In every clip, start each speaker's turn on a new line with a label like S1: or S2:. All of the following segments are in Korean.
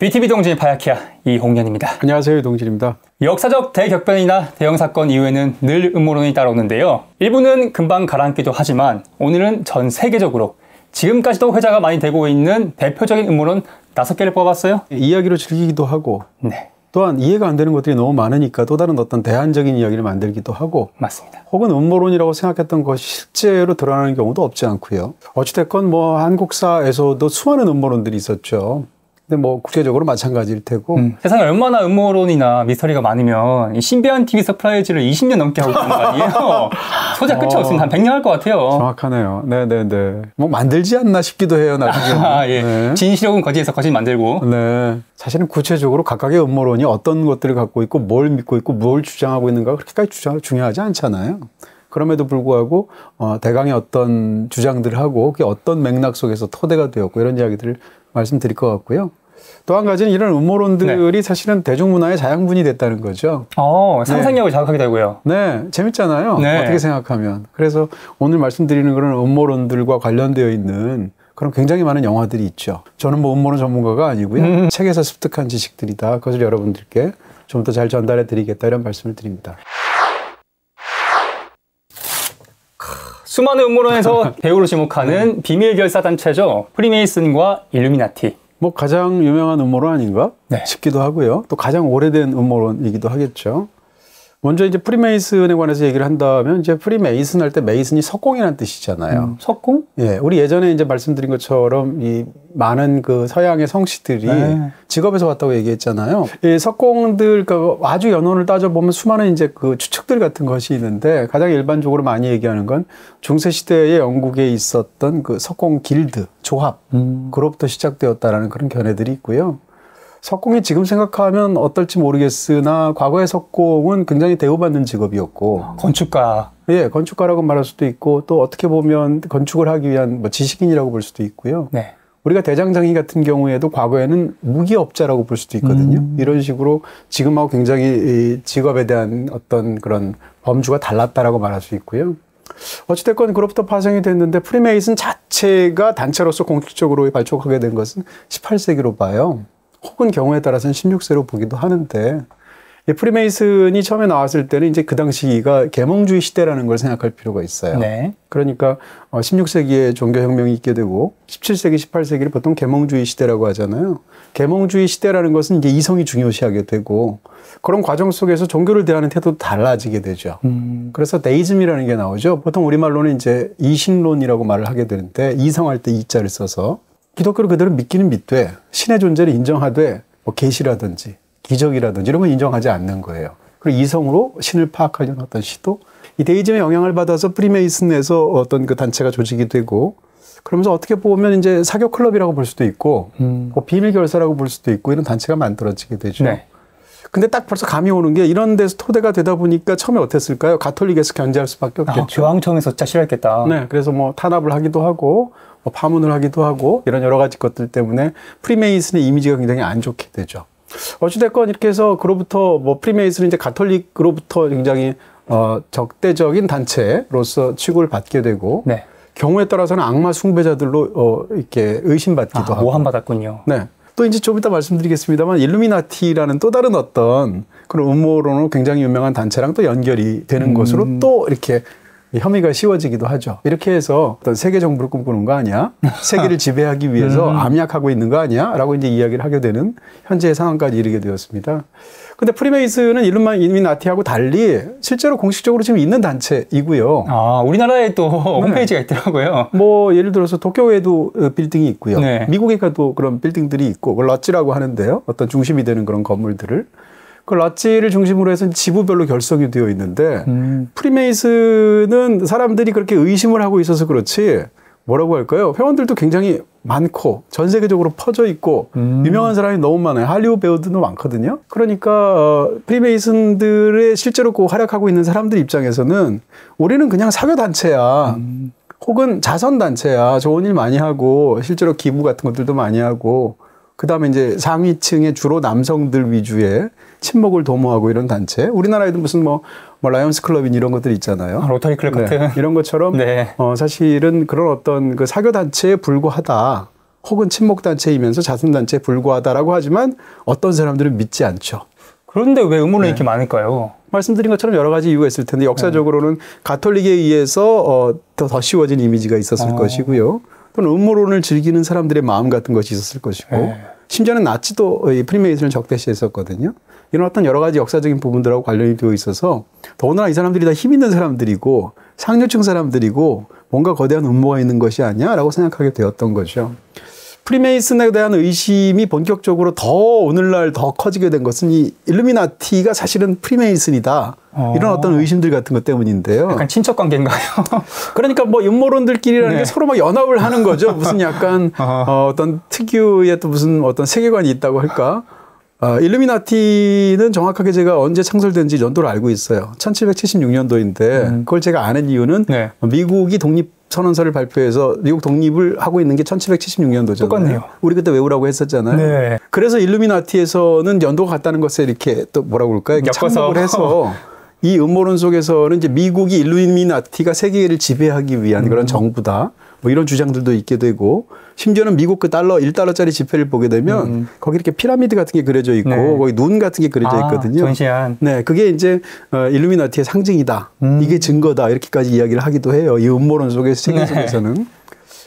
S1: BTV 동진의 파야키아 이홍련입니다.
S2: 안녕하세요, 이동진입니다.
S1: 역사적 대격변이나 대형 사건 이후에는 늘 음모론이 따라오는데요. 일부는 금방 가라앉기도 하지만 오늘은 전 세계적으로 지금까지도 회자가 많이 되고 있는 대표적인 음모론 5개를 뽑아봤어요.
S2: 이야기로 즐기기도 하고
S1: 네,
S2: 또한 이해가 안 되는 것들이 너무 많으니까 또 다른 어떤 대안적인 이야기를 만들기도 하고
S1: 맞습니다.
S2: 혹은 음모론이라고 생각했던 것이 실제로 드러나는 경우도 없지 않고요. 어찌됐건 뭐 한국사에서도 수많은 음모론들이 있었죠. 근데 뭐 국제적으로 마찬가지일 테고
S1: 세상에 얼마나 음모론이나 미스터리가 많으면 이 신비한 TV 서프라이즈를 20년 넘게 하고 있는 거 아니에요? 소자 끝이 없으면 한 100년 할 것 같아요.
S2: 정확하네요. 네네네. 뭐 만들지 않나 싶기도 해요, 나중에.
S1: 아, 예.
S2: 네.
S1: 진실옥은 거짓에서 거짓 만들고.
S2: 네. 사실은 구체적으로 각각의 음모론이 어떤 것들을 갖고 있고 뭘 믿고 있고 뭘 주장하고 있는가 그렇게까지 중요하지 않잖아요. 그럼에도 불구하고 대강의 어떤 주장들을 하고 그게 어떤 맥락 속에서 토대가 되었고 이런 이야기들을 말씀드릴 것 같고요. 또 한 가지는 이런 음모론들이
S1: 네.
S2: 사실은 대중문화의 자양분이 됐다는 거죠.
S1: 상상력을 자극하게 되고요.
S2: 네, 재밌잖아요.
S1: 네.
S2: 어떻게 생각하면. 그래서 오늘 말씀드리는 그런 음모론들과 관련되어 있는 그런 굉장히 많은 영화들이 있죠. 저는 뭐 음모론 전문가가 아니고요. 책에서 습득한 지식들이다. 그것을 여러분들께 좀 더 잘 전달해 드리겠다 이런 말씀을 드립니다.
S1: 수많은 음모론에서 배우로 지목하는 비밀 결사 단체죠. 프리메이슨과 일루미나티.
S2: 뭐 가장 유명한 음모론 아닌가
S1: 네.
S2: 싶기도 하고요. 또 가장 오래된 음모론이기도 하겠죠. 먼저 이제 프리메이슨에 관해서 얘기를 한다면 이제 프리메이슨 할 때 메이슨이 석공이라는 뜻이잖아요.
S1: 석공?
S2: 예, 우리 예전에 이제 말씀드린 것처럼 이 많은 그 서양의 성씨들이
S1: 네.
S2: 직업에서 왔다고 얘기했잖아요. 이 석공들 아주 연원을 따져보면 수많은 이제 그 추측들 같은 것이 있는데 가장 일반적으로 많이 얘기하는 건 중세 시대에 영국에 있었던 그 석공 길드 조합 그로부터 시작되었다라는 그런 견해들이 있고요. 석공이 지금 생각하면 어떨지 모르겠으나 과거의 석공은 굉장히 대우받는 직업이었고
S1: 건축가.
S2: 예, 건축가라고 말할 수도 있고 또 어떻게 보면 건축을 하기 위한 뭐 지식인이라고 볼 수도 있고요.
S1: 네.
S2: 우리가 대장장이 같은 경우에도 과거에는 무기업자라고 볼 수도 있거든요. 이런 식으로 지금하고 굉장히 이 직업에 대한 어떤 그런 범주가 달랐다라고 말할 수 있고요. 어찌됐건 그로부터 파생이 됐는데 프리메이슨 자체가 단체로서 공식적으로 발족하게 된 것은 18세기로 봐요. 혹은 경우에 따라서는 16세로 보기도 하는데 이 프리메이슨이 처음에 나왔을 때는 이제 그 당시가 계몽주의 시대라는 걸 생각할 필요가 있어요.
S1: 네.
S2: 그러니까 16세기에 종교혁명이 있게 되고 17세기, 18세기를 보통 계몽주의 시대라고 하잖아요. 계몽주의 시대라는 것은 이제 이성이 중요시하게 되고 그런 과정 속에서 종교를 대하는 태도도 달라지게 되죠. 그래서 데이즘이라는 게 나오죠. 보통 우리말로는 이제 이신론이라고 말을 하게 되는데 이성할 때 이자를 써서 기독교를 그대로 믿기는 믿되 신의 존재를 인정하되 뭐 계시라든지 기적이라든지 이런 걸 인정하지 않는 거예요. 그리고 이성으로 신을 파악하려는 어떤 시도, 이 데이즘의 영향을 받아서 프리메이슨에서 어떤 그 단체가 조직이 되고 그러면서 어떻게 보면 이제 사교 클럽이라고 볼 수도 있고 뭐 비밀 결사라고 볼 수도 있고 이런 단체가 만들어지게 되죠.
S1: 네.
S2: 근데 딱 벌써 감이 오는 게 이런 데서 토대가 되다 보니까 처음에 어땠을까요? 가톨릭에서 견제할 수밖에 없겠죠.
S1: 교황청에서 진짜 싫어했겠다.
S2: 네, 그래서 뭐 탄압을 하기도 하고 뭐 파문을 하기도 하고 이런 여러 가지 것들 때문에 프리메이슨의 이미지가 굉장히 안 좋게 되죠. 어찌됐건 이렇게 해서 그로부터 뭐 프리메이슨은 이제 가톨릭으로부터 굉장히 적대적인 단체로서 취급을 받게 되고
S1: 네.
S2: 경우에 따라서는 악마 숭배자들로 이렇게 의심받기도 하고
S1: 모함받았군요.
S2: 네. 또 이제 좀 이따 말씀드리겠습니다만 일루미나티라는 또 다른 어떤 그런 음모론으로 굉장히 유명한 단체랑 또 연결이 되는 것으로 또 이렇게 혐의가 씌워지기도 하죠. 이렇게 해서 어떤 세계 정부를 꿈꾸는 거 아니야? 세계를 지배하기 위해서 암약하고 있는 거 아니야? 라고 이제 이야기를 하게 되는 현재의 상황까지 이르게 되었습니다. 근데 프리메이슨은 일루미나티하고 달리 실제로 공식적으로 지금 있는 단체이고요.
S1: 우리나라에 또 홈페이지가 있더라고요.
S2: 뭐 예를 들어서 도쿄에도 빌딩이 있고요.
S1: 네.
S2: 미국에 가도 그런 빌딩들이 있고 그걸 럿지라고 하는데요. 어떤 중심이 되는 그런 건물들을. 그 럿지를 중심으로 해서 지부별로 결성이 되어 있는데 프리메이슨은 사람들이 그렇게 의심을 하고 있어서 그렇지 뭐라고 할까요? 회원들도 굉장히 많고 전 세계적으로 퍼져 있고 유명한 사람이 너무 많아요. 할리우드 배우들도 많거든요. 그러니까 프리메이슨들의 실제로 그 활약하고 있는 사람들 입장에서는 우리는 그냥 사교 단체야. 혹은 자선 단체야. 좋은 일 많이 하고 실제로 기부 같은 것들도 많이 하고 그다음에 이제 상위층의 주로 남성들 위주의 친목을 도모하고 이런 단체. 우리나라에도 무슨 뭐 라이언스 클럽인 이런 것들 있잖아요.
S1: 로터리 클럽 같은.
S2: 이런 것처럼
S1: 네.
S2: 사실은 그런 어떤 그 사교 단체에 불과하다. 혹은 친목단체이면서 자선단체에 불과하다라고 하지만 어떤 사람들은 믿지 않죠.
S1: 그런데 왜 음모론이 이렇게 많을까요?
S2: 말씀드린 것처럼 여러 가지 이유가 있을 텐데 역사적으로는 가톨릭에 의해서 더 씌워진 이미지가 있었을 것이고요. 또는 음모론을 즐기는 사람들의 마음 같은 것이 있었을 것이고 심지어는 나치도 이 프리메이슨을 적대시했었거든요. 이런 어떤 여러 가지 역사적인 부분들하고 관련이 되어 있어서 더구나 이 사람들이 다 힘 있는 사람들이고 상류층 사람들이고 뭔가 거대한 음모가 있는 것이 아니야라고 생각하게 되었던 거죠. 프리메이슨에 대한 의심이 본격적으로 더 오늘날 더 커지게 된 것은 이 일루미나티가 사실은 프리메이슨이다. 이런 어떤 의심들 같은 것 때문인데요.
S1: 약간 친척 관계인가요?
S2: 그러니까 뭐 음모론들끼리라는 게 서로 막 연합을 하는 거죠. 무슨 약간 어떤 특유의 또 무슨 어떤 세계관이 있다고 할까? 일루미나티는 정확하게 제가 언제 창설된지 연도를 알고 있어요. 1776년도인데 그걸 제가 아는 이유는 미국이 독립선언서를 발표해서 미국 독립을 하고 있는 게 1776년도잖아요.
S1: 똑같네요.
S2: 우리 그때 외우라고 했었잖아요.
S1: 네.
S2: 그래서 일루미나티에서는 연도가 같다는 것에 이렇게 또 뭐라고 그럴까요? 착목을 해서 이 음모론 속에서는 이제 미국이 일루미나티가 세계를 지배하기 위한 그런 정부다. 뭐 이런 주장들도 있게 되고 심지어는 미국 그 달러 1달러짜리 지폐를 보게 되면 거기 이렇게 피라미드 같은 게 그려져 있고 거기 눈 같은 게 그려져 있거든요.
S1: 전시안.
S2: 네, 그게 이제 일루미나티의 상징이다. 이게 증거다. 이렇게까지 이야기를 하기도 해요. 이 음모론 속의 세계 속에서는.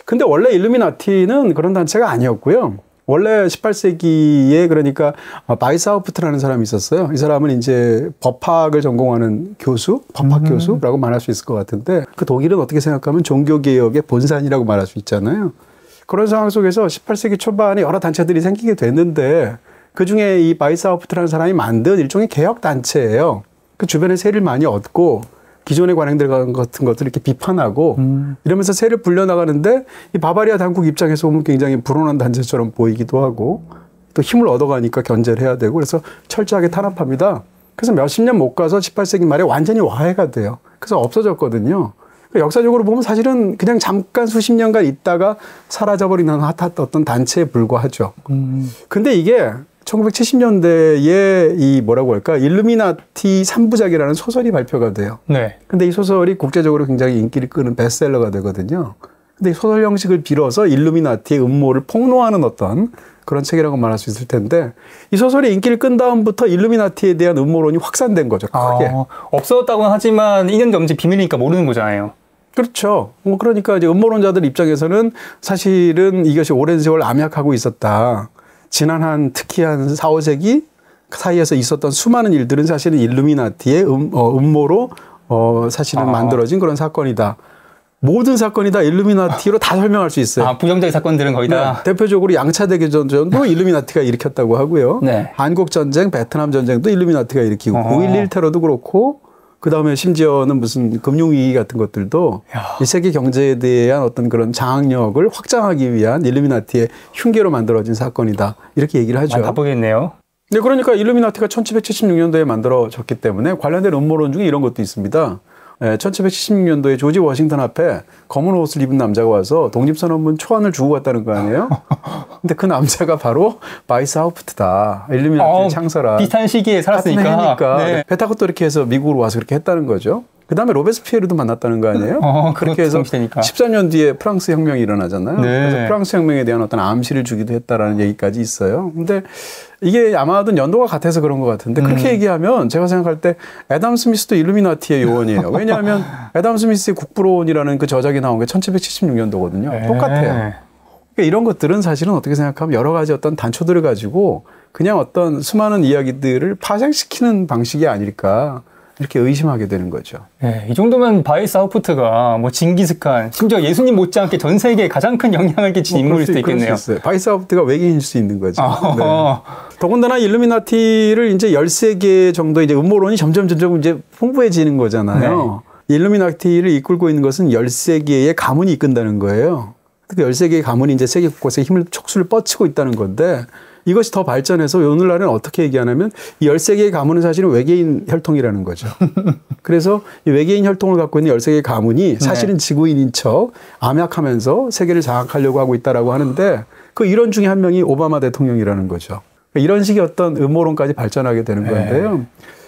S2: 근데 원래 일루미나티는 그런 단체가 아니었고요. 원래 18세기에 그러니까 바이사우프트라는 사람이 있었어요. 이 사람은 이제 법학을 전공하는 교수, 법학 교수라고 말할 수 있을 것 같은데 그 독일은 어떻게 생각하면 종교개혁의 본산이라고 말할 수 있잖아요. 그런 상황 속에서 18세기 초반에 여러 단체들이 생기게 됐는데 그중에 이 바이사우프트라는 사람이 만든 일종의 개혁단체예요. 그 주변에 세를 많이 얻고 기존의 관행들 같은 것들을 이렇게 비판하고 이러면서 세를 불려나가는데 이 바바리아 당국 입장에서 보면 굉장히 불온한 단체처럼 보이기도 하고 또 힘을 얻어가니까 견제를 해야 되고 그래서 철저하게 탄압합니다. 그래서 몇십 년 못 가서 18세기 말에 완전히 와해가 돼요. 그래서 없어졌거든요. 그러니까 역사적으로 보면 사실은 그냥 잠깐 수십 년간 있다가 사라져버리는 핫했던 단체에 불과하죠. 근데 이게 1970년대에 이 뭐라고 할까? 일루미나티 3부작이라는 소설이 발표가 돼요.
S1: 네. 근데
S2: 이 소설이 국제적으로 굉장히 인기를 끄는 베스트셀러가 되거든요. 근데 이 소설 형식을 빌어서 일루미나티의 음모를 폭로하는 어떤 그런 책이라고 말할 수 있을 텐데 이 소설이 인기를 끈 다음부터 일루미나티에 대한 음모론이 확산된 거죠. 크게.
S1: 없어졌다고는 하지만 있는지 없는지 비밀이니까 모르는 거잖아요.
S2: 그렇죠. 뭐 그러니까 이제 음모론자들 입장에서는 사실은 이것이 오랜 세월 암약하고 있었다. 지난 특히 한 4, 5세기 사이에서 있었던 수많은 일들은 사실은 일루미나티의 음모로 사실은 만들어진 그런 사건이다. 모든 사건이 다 일루미나티로 다 설명할 수 있어요.
S1: 부정적인 사건들은 거의 다.
S2: 네, 대표적으로 양차 대전도 일루미나티가 일으켰다고 하고요.
S1: 네.
S2: 한국 전쟁, 베트남 전쟁도 일루미나티가 일으키고 9.11 테러도 그렇고 그다음에 심지어는 무슨 금융위기 같은 것들도 이 세계 경제에 대한 어떤 그런 장악력을 확장하기 위한 일루미나티의 흉계로 만들어진 사건이다. 이렇게 얘기를 하죠.
S1: 다 보겠네요.
S2: 네, 그러니까 일루미나티가 1776년도에 만들어졌기 때문에 관련된 음모론 중에 이런 것도 있습니다. 1776년도에 조지 워싱턴 앞에 검은 옷을 입은 남자가 와서 독립선언문 초안을 주고 갔다는 거 아니에요? 근데 그 남자가 바로 바이사우프트다. 일루미나티를 창설한.
S1: 비슷한 시기에 살았으니까.
S2: 네. 배 타고 또 이렇게 해서 미국으로 와서 그렇게 했다는 거죠. 그 다음에 로베스피에르도 만났다는 거 아니에요? 그렇게 해서 14년 뒤에 프랑스 혁명이 일어나잖아요.
S1: 네.
S2: 그래서 프랑스 혁명에 대한 어떤 암시를 주기도 했다라는 얘기까지 있어요. 근데 이게 아마도 연도가 같아서 그런 것 같은데 그렇게 얘기하면 제가 생각할 때 애덤 스미스도 일루미나티의 요원이에요. 왜냐하면 애덤 스미스의 국부론이라는 그 저작이 나온 게 1776년도거든요.
S1: 네.
S2: 똑같아요. 그러니까 이런 것들은 사실은 어떻게 생각하면 여러 가지 어떤 단초들을 가지고 그냥 어떤 수많은 이야기들을 파생시키는 방식이 아닐까. 이렇게 의심하게 되는 거죠.
S1: 네, 이 정도면 바이사우프트가 뭐 징기스칸, 심지어 예수님 못지않게 전 세계에 가장 큰 영향을 끼친 인물일 수도 있겠네요.
S2: 바이사우프트가 외계인일 수 있는 거죠. 네. 더군다나 일루미나티를 이제 13개 정도 이제 음모론이 점점 이제 풍부해지는 거잖아요. 네. 일루미나티를 이끌고 있는 것은 13개의 가문이 이끈다는 거예요. 그 13개의 가문이 이제 세계 곳곳에 힘을 촉수를 뻗치고 있다는 건데 이것이 더 발전해서 오늘날은 어떻게 얘기하냐면 이 13개의 가문은 사실은 외계인 혈통이라는 거죠. 그래서 이 외계인 혈통을 갖고 있는 13개의 가문이 사실은 지구인인 척 암약하면서 세계를 장악하려고 하고 있다라고 하는데 그 일원 중에 한 명이 오바마 대통령이라는 거죠. 그러니까 이런 식의 어떤 음모론까지 발전하게 되는 건데요.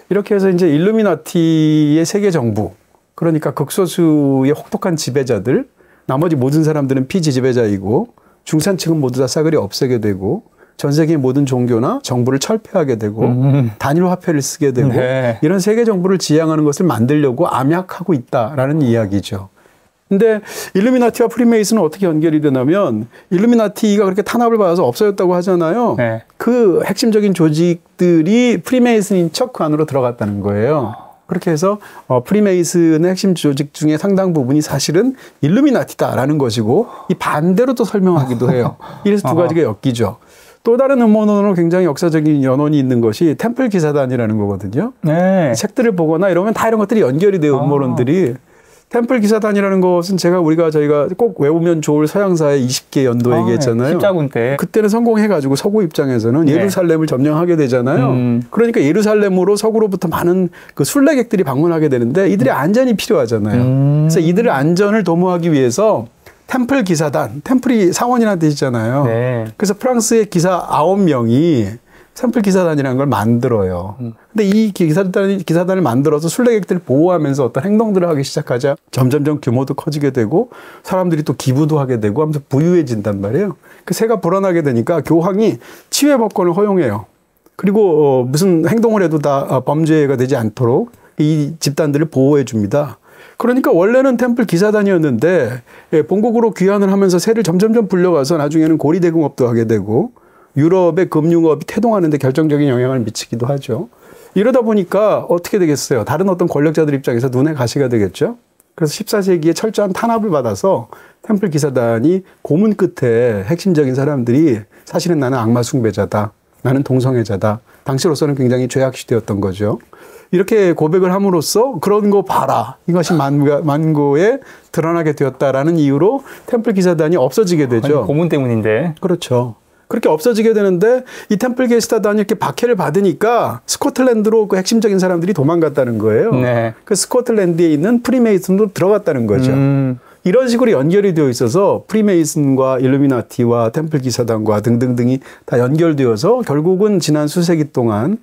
S2: 이렇게 해서 이제 일루미나티의 세계 정부, 그러니까 극소수의 혹독한 지배자들, 나머지 모든 사람들은 피지지배자이고 중산층은 모두 다 싸그리 없애게 되고 전 세계의 모든 종교나 정부를 철폐하게 되고 단일 화폐를 쓰게 되고
S1: 네.
S2: 이런 세계 정부를 지향하는 것을 만들려고 암약하고 있다라는 이야기죠. 근데 일루미나티와 프리메이슨은 어떻게 연결이 되냐면 일루미나티가 그렇게 탄압을 받아서 없어졌다고 하잖아요.
S1: 네.
S2: 그 핵심적인 조직들이 프리메이슨인 척 그 안으로 들어갔다는 거예요. 그렇게 해서 프리메이슨의 핵심 조직 중에 상당 부분이 사실은 일루미나티다라는 것이고 이 반대로 또 설명하기도 해요. 이래서 두 가지가 엮이죠. 또 다른 음모론으로 굉장히 역사적인 연원이 있는 것이 템플 기사단이라는 거거든요.
S1: 네.
S2: 책들을 보거나 이러면 다 이런 것들이 연결이 돼요. 음모론들이. 템플 기사단이라는 것은 저희가 꼭 외우면 좋을 서양사의 20개 연도 얘기했잖아요.
S1: 십자군 때.
S2: 그때는 성공해가지고 서구 입장에서는
S1: 네.
S2: 예루살렘을 점령하게 되잖아요. 그러니까 예루살렘으로 서구로부터 많은 그 순례객들이 방문하게 되는데 이들의 안전이 필요하잖아요. 그래서 이들의 안전을 도모하기 위해서 템플 기사단, 템플이 사원이라는 뜻이잖아요.
S1: 네.
S2: 그래서 프랑스의 기사 9명이 템플 기사단이라는 걸 만들어요. 근데 이 기사단을 만들어서 순례객들을 보호하면서 어떤 행동들을 하기 시작하자 점점점 규모도 커지게 되고 사람들이 또 기부도 하게 되고 하면서 부유해진단 말이에요. 그 새가 불어나게 되니까 교황이 치외 법권을 허용해요. 그리고 무슨 행동을 해도 다 범죄가 되지 않도록 이 집단들을 보호해 줍니다. 그러니까 원래는 템플 기사단이었는데 본국으로 귀환을 하면서 새를 점점점 불려가서 나중에는 고리대금업도 하게 되고 유럽의 금융업이 태동하는 데 결정적인 영향을 미치기도 하죠. 이러다 보니까 어떻게 되겠어요? 다른 어떤 권력자들 입장에서 눈에 가시가 되겠죠. 그래서 14세기에 철저한 탄압을 받아서 템플 기사단이 고문 끝에 핵심적인 사람들이 사실은 나는 악마 숭배자다. 나는 동성애자다. 당시로서는 굉장히 죄악시대였던 거죠. 이렇게 고백을 함으로써 그런 거 봐라. 이것이 만고에 드러나게 되었다라는 이유로 템플 기사단이 없어지게 되죠.
S1: 아니, 고문 때문인데.
S2: 그렇죠. 그렇게 없어지게 되는데 이 템플 기사단이 이렇게 박해를 받으니까 스코틀랜드로 그 핵심적인 사람들이 도망갔다는 거예요.
S1: 네.
S2: 그 스코틀랜드에 있는 프리메이슨도 들어갔다는 거죠. 이런 식으로 연결이 되어 있어서 프리메이슨과 일루미나티와 템플 기사단과 등등등이 다 연결되어서 결국은 지난 수세기 동안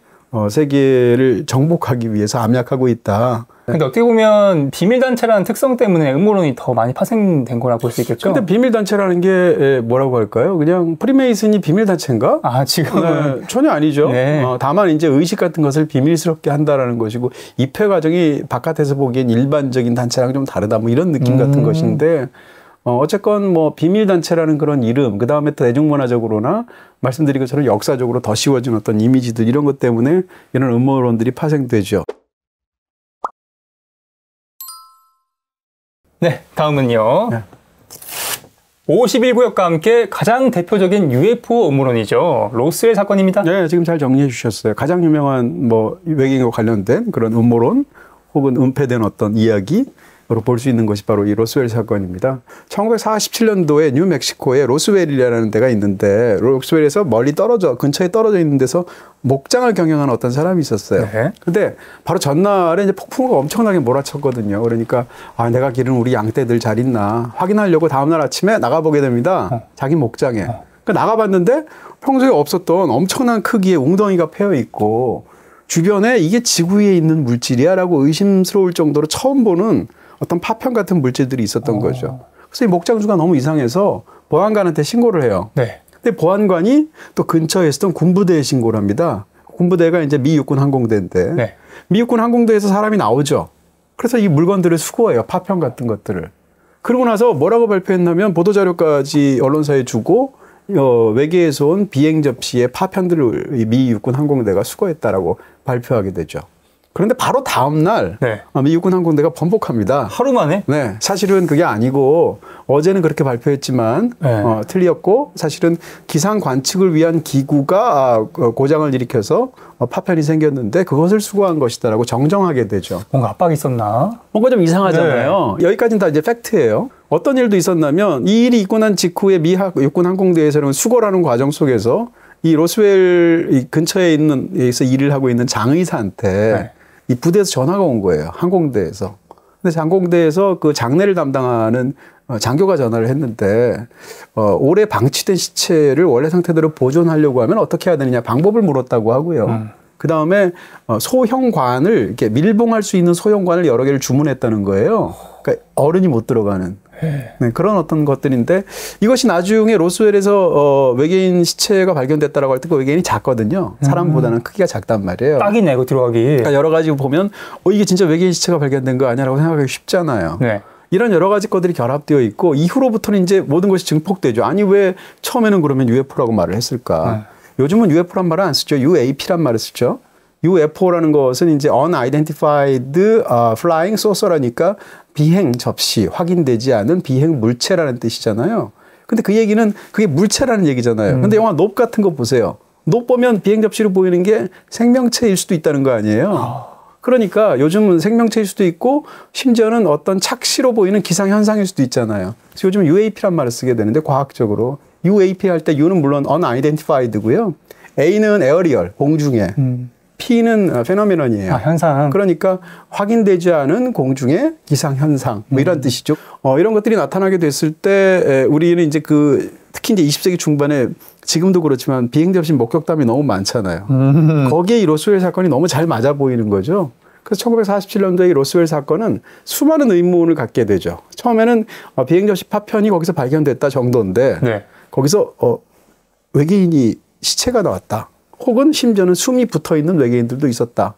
S2: 세계를 정복하기 위해서 암약하고 있다.
S1: 근데 어떻게 보면 비밀단체라는 특성 때문에 음모론이 더 많이 파생된 거라고 볼 수 있겠죠?
S2: 근데 비밀단체라는 게 뭐라고 할까요? 그냥 프리메이슨이 비밀단체인가?
S1: 아, 지금은.
S2: 네, 전혀 아니죠.
S1: 네.
S2: 다만 이제 의식 같은 것을 비밀스럽게 한다라는 것이고 입회 과정이 바깥에서 보기엔 일반적인 단체랑 좀 다르다 뭐 이런 느낌 같은 것인데 어쨌건 뭐 비밀단체라는 그런 이름, 그 다음에 또 대중문화적으로나 말씀드린 것처럼 역사적으로 더 씌워진 어떤 이미지들 이런 것 때문에 이런 음모론들이 파생되죠.
S1: 네, 다음은요.
S2: 네.
S1: 51구역과 함께 가장 대표적인 UFO 음모론이죠. 로스웰 사건입니다.
S2: 네, 지금 잘 정리해 주셨어요. 가장 유명한 뭐 외계인과 관련된 그런 음모론 혹은 은폐된 어떤 이야기로 볼 수 있는 것이 바로 이 로스웰 사건입니다. 1947년도에 뉴멕시코에 로스웰이라는 데가 있는데 로스웰에서 근처에 떨어져 있는 데서 목장을 경영하는 어떤 사람이 있었어요.
S1: 네.
S2: 근데 바로 전날에 이제 폭풍우가 엄청나게 몰아쳤거든요. 그러니까 내가 기른 우리 양떼들 잘 있나 확인하려고 다음날 아침에 나가보게 됩니다. 자기 목장에. 그러니까 나가봤는데 평소에 없었던 엄청난 크기의 웅덩이가 패여 있고 주변에 이게 지구 위에 있는 물질이야라고 의심스러울 정도로 처음 보는 어떤 파편 같은 물질들이 있었던 거죠. 그래서 이 목장주가 너무 이상해서 보안관한테 신고를 해요.
S1: 네.
S2: 근데 보안관이 또 근처에 있었던 군부대에 신고를 합니다. 군부대가 이제 미 육군 항공대인데
S1: 네.
S2: 미 육군 항공대에서 사람이 나오죠. 그래서 이 물건들을 수거해요. 파편 같은 것들을. 그러고 나서 뭐라고 발표했냐면 보도자료까지 언론사에 주고 외계에서 온 비행 접시의 파편들을 미 육군 항공대가 수거했다라고 발표하게 되죠. 그런데 바로 다음 날
S1: 네.
S2: 미 육군 항공대가 번복합니다.
S1: 하루 만에?
S2: 네, 사실은 그게 아니고 어제는 그렇게 발표했지만
S1: 네.
S2: 틀렸고 사실은 기상 관측을 위한 기구가 고장을 일으켜서 파편이 생겼는데 그것을 수거한 것이다라고 정정하게 되죠.
S1: 뭔가 압박이 있었나?
S2: 뭔가 좀 이상하잖아요. 네. 여기까지는 다 이제 팩트예요. 어떤 일도 있었냐면 이 일이 있고 난 직후에 미 육군 항공대에서는 수거라는 과정 속에서 이 로스웰 근처에 있는 여기서 일을 하고 있는 장의사한테 네. 이 부대에서 전화가 온 거예요. 항공대에서. 근데 항공대에서 그 장례를 담당하는 장교가 전화를 했는데 오래 방치된 시체를 원래 상태대로 보존하려고 하면 어떻게 해야 되느냐 방법을 물었다고 하고요. 그 다음에 소형관을 이렇게 밀봉할 수 있는 소형관을 여러 개를 주문했다는 거예요. 그러니까 어른이 못 들어가는. 네, 그런 어떤 것들인데 이것이 나중에 로스웰에서 외계인 시체가 발견됐다라고 할 때 그 외계인이 작거든요. 사람보다는 크기가 작단 말이에요.
S1: 딱이네, 이거 들어가기.
S2: 그러니까 여러 가지 보면 이게 진짜 외계인 시체가 발견된 거 아니야라고 생각하기 쉽잖아요.
S1: 네.
S2: 이런 여러 가지 것들이 결합되어 있고 이후로부터는 이제 모든 것이 증폭되죠. 아니 왜 처음에는 그러면 UFO라고 말을 했을까? 요즘은 UFO란 말을 안 쓰죠. UAP란 말을 쓰죠. UFO라는 것은 이제 Unidentified Flying Saucer라니까 비행 접시, 확인되지 않은 비행 물체라는 뜻이잖아요. 근데 그 얘기는 그게 물체라는 얘기잖아요. 근데 영화 높 같은 거 보세요. 높 보면 비행 접시로 보이는 게 생명체일 수도 있다는 거 아니에요. 그러니까 요즘은 생명체일 수도 있고 심지어는 어떤 착시로 보이는 기상현상일 수도 있잖아요. 그래서 요즘 UAP란 말을 쓰게 되는데 과학적으로 UAP 할 때 U는 물론 Unidentified고요. A는 에어리얼, 공중에. P는 페노메논이에요.
S1: 현상.
S2: 그러니까 확인되지 않은 공중의 기상현상 뭐 이런 뜻이죠. 이런 것들이 나타나게 됐을 때 우리는 이제 특히 이제 20세기 중반에 지금도 그렇지만 비행 접시 목격담이 너무 많잖아요. 거기에 이 로스웰 사건이 너무 잘 맞아 보이는 거죠. 그래서 1947년도에 이 로스웰 사건은 수많은 의문을 갖게 되죠. 처음에는 비행 접시 파편이 거기서 발견됐다 정도인데 네. 거기서 외계인이 시체가 나왔다. 혹은 심지어는 숨이 붙어있는 외계인들도 있었다.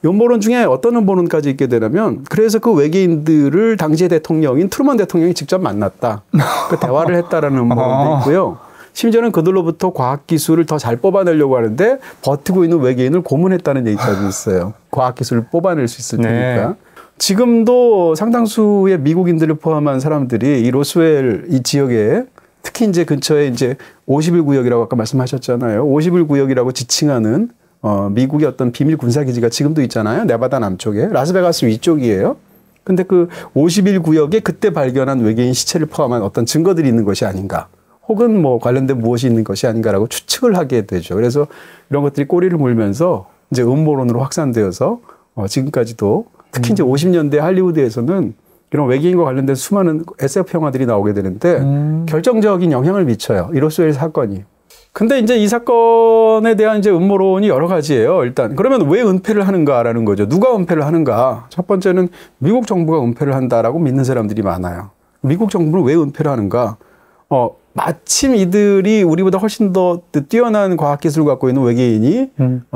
S2: 음모론 중에 어떤 음모론까지 있게 되냐면 그래서 그 외계인들을 당시의 대통령인 트루먼 대통령이 직접 만났다. 그 대화를 했다라는 음모론도 있고요. 심지어는 그들로부터 과학기술을 더 잘 뽑아내려고 하는데 버티고 있는 외계인을 고문했다는 얘기까지 있어요. 과학기술을 뽑아낼 수 있을 테니까. 네. 지금도 상당수의 미국인들을 포함한 사람들이 이 로스웰 이 지역에 특히 이제 근처에 이제 51구역이라고 아까 말씀하셨잖아요. 51구역이라고 지칭하는 미국의 어떤 비밀 군사기지가 지금도 있잖아요. 네바다 남쪽에. 라스베가스 위쪽이에요. 근데 그 51구역에 그때 발견한 외계인 시체를 포함한 어떤 증거들이 있는 것이 아닌가. 혹은 뭐 관련된 무엇이 있는 것이 아닌가라고 추측을 하게 되죠. 그래서 이런 것들이 꼬리를 물면서 이제 음모론으로 확산되어서 지금까지도 특히 이제 50년대 할리우드에서는 이런 외계인과 관련된 수많은 SF 영화들이 나오게 되는데 결정적인 영향을 미쳐요. 이 로스웰 사건이. 근데 이제 이 사건에 대한 이제 음모론이 여러 가지예요. 일단 그러면 왜 은폐를 하는가라는 거죠. 누가 은폐를 하는가? 첫 번째는 미국 정부가 은폐를 한다라고 믿는 사람들이 많아요. 미국 정부는 왜 은폐를 하는가? 마침 이들이 우리보다 훨씬 더 뛰어난 과학기술을 갖고 있는 외계인이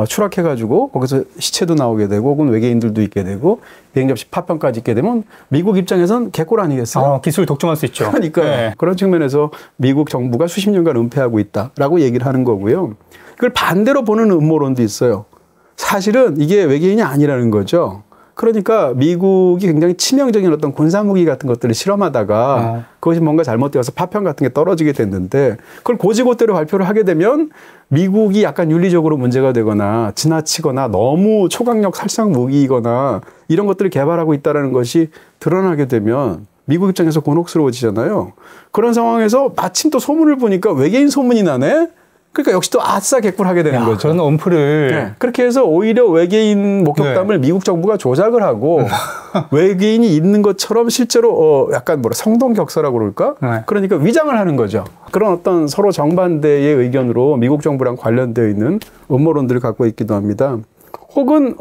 S2: 추락해가지고 거기서 시체도 나오게 되고 혹은 외계인들도 있게 되고 비행접시 파편까지 있게 되면 미국 입장에선 개꿀 아니겠어요?
S1: 기술 독점할 수 있죠.
S2: 그러니까 네. 그런 측면에서 미국 정부가 수십 년간 은폐하고 있다라고 얘기를 하는 거고요. 그걸 반대로 보는 음모론도 있어요. 사실은 이게 외계인이 아니라는 거죠. 그러니까 미국이 굉장히 치명적인 어떤 군사무기 같은 것들을 실험하다가 그것이 뭔가 잘못되어서 파편 같은 게 떨어지게 됐는데 그걸 고지고대로 발표를 하게 되면 미국이 약간 윤리적으로 문제가 되거나 지나치거나 너무 초강력 살상 무기이거나 이런 것들을 개발하고 있다는 것이 드러나게 되면 미국 입장에서 곤혹스러워지잖아요. 그런 상황에서 마침 또 소문을 보니까 외계인 소문이 나네? 그러니까 역시 또 아싸 개꿀하게 되는 거죠.
S1: 그런 엄프를.
S2: 네. 그렇게 해서 오히려 외계인 목격담을 네. 미국 정부가 조작을 하고 외계인이 있는 것처럼 실제로 약간 성동격서라고 그럴까? 네. 그러니까 위장을 하는 거죠. 그런 어떤 서로 정반대의 의견으로 미국 정부랑 관련되어 있는 음모론들을 갖고 있기도 합니다. 혹은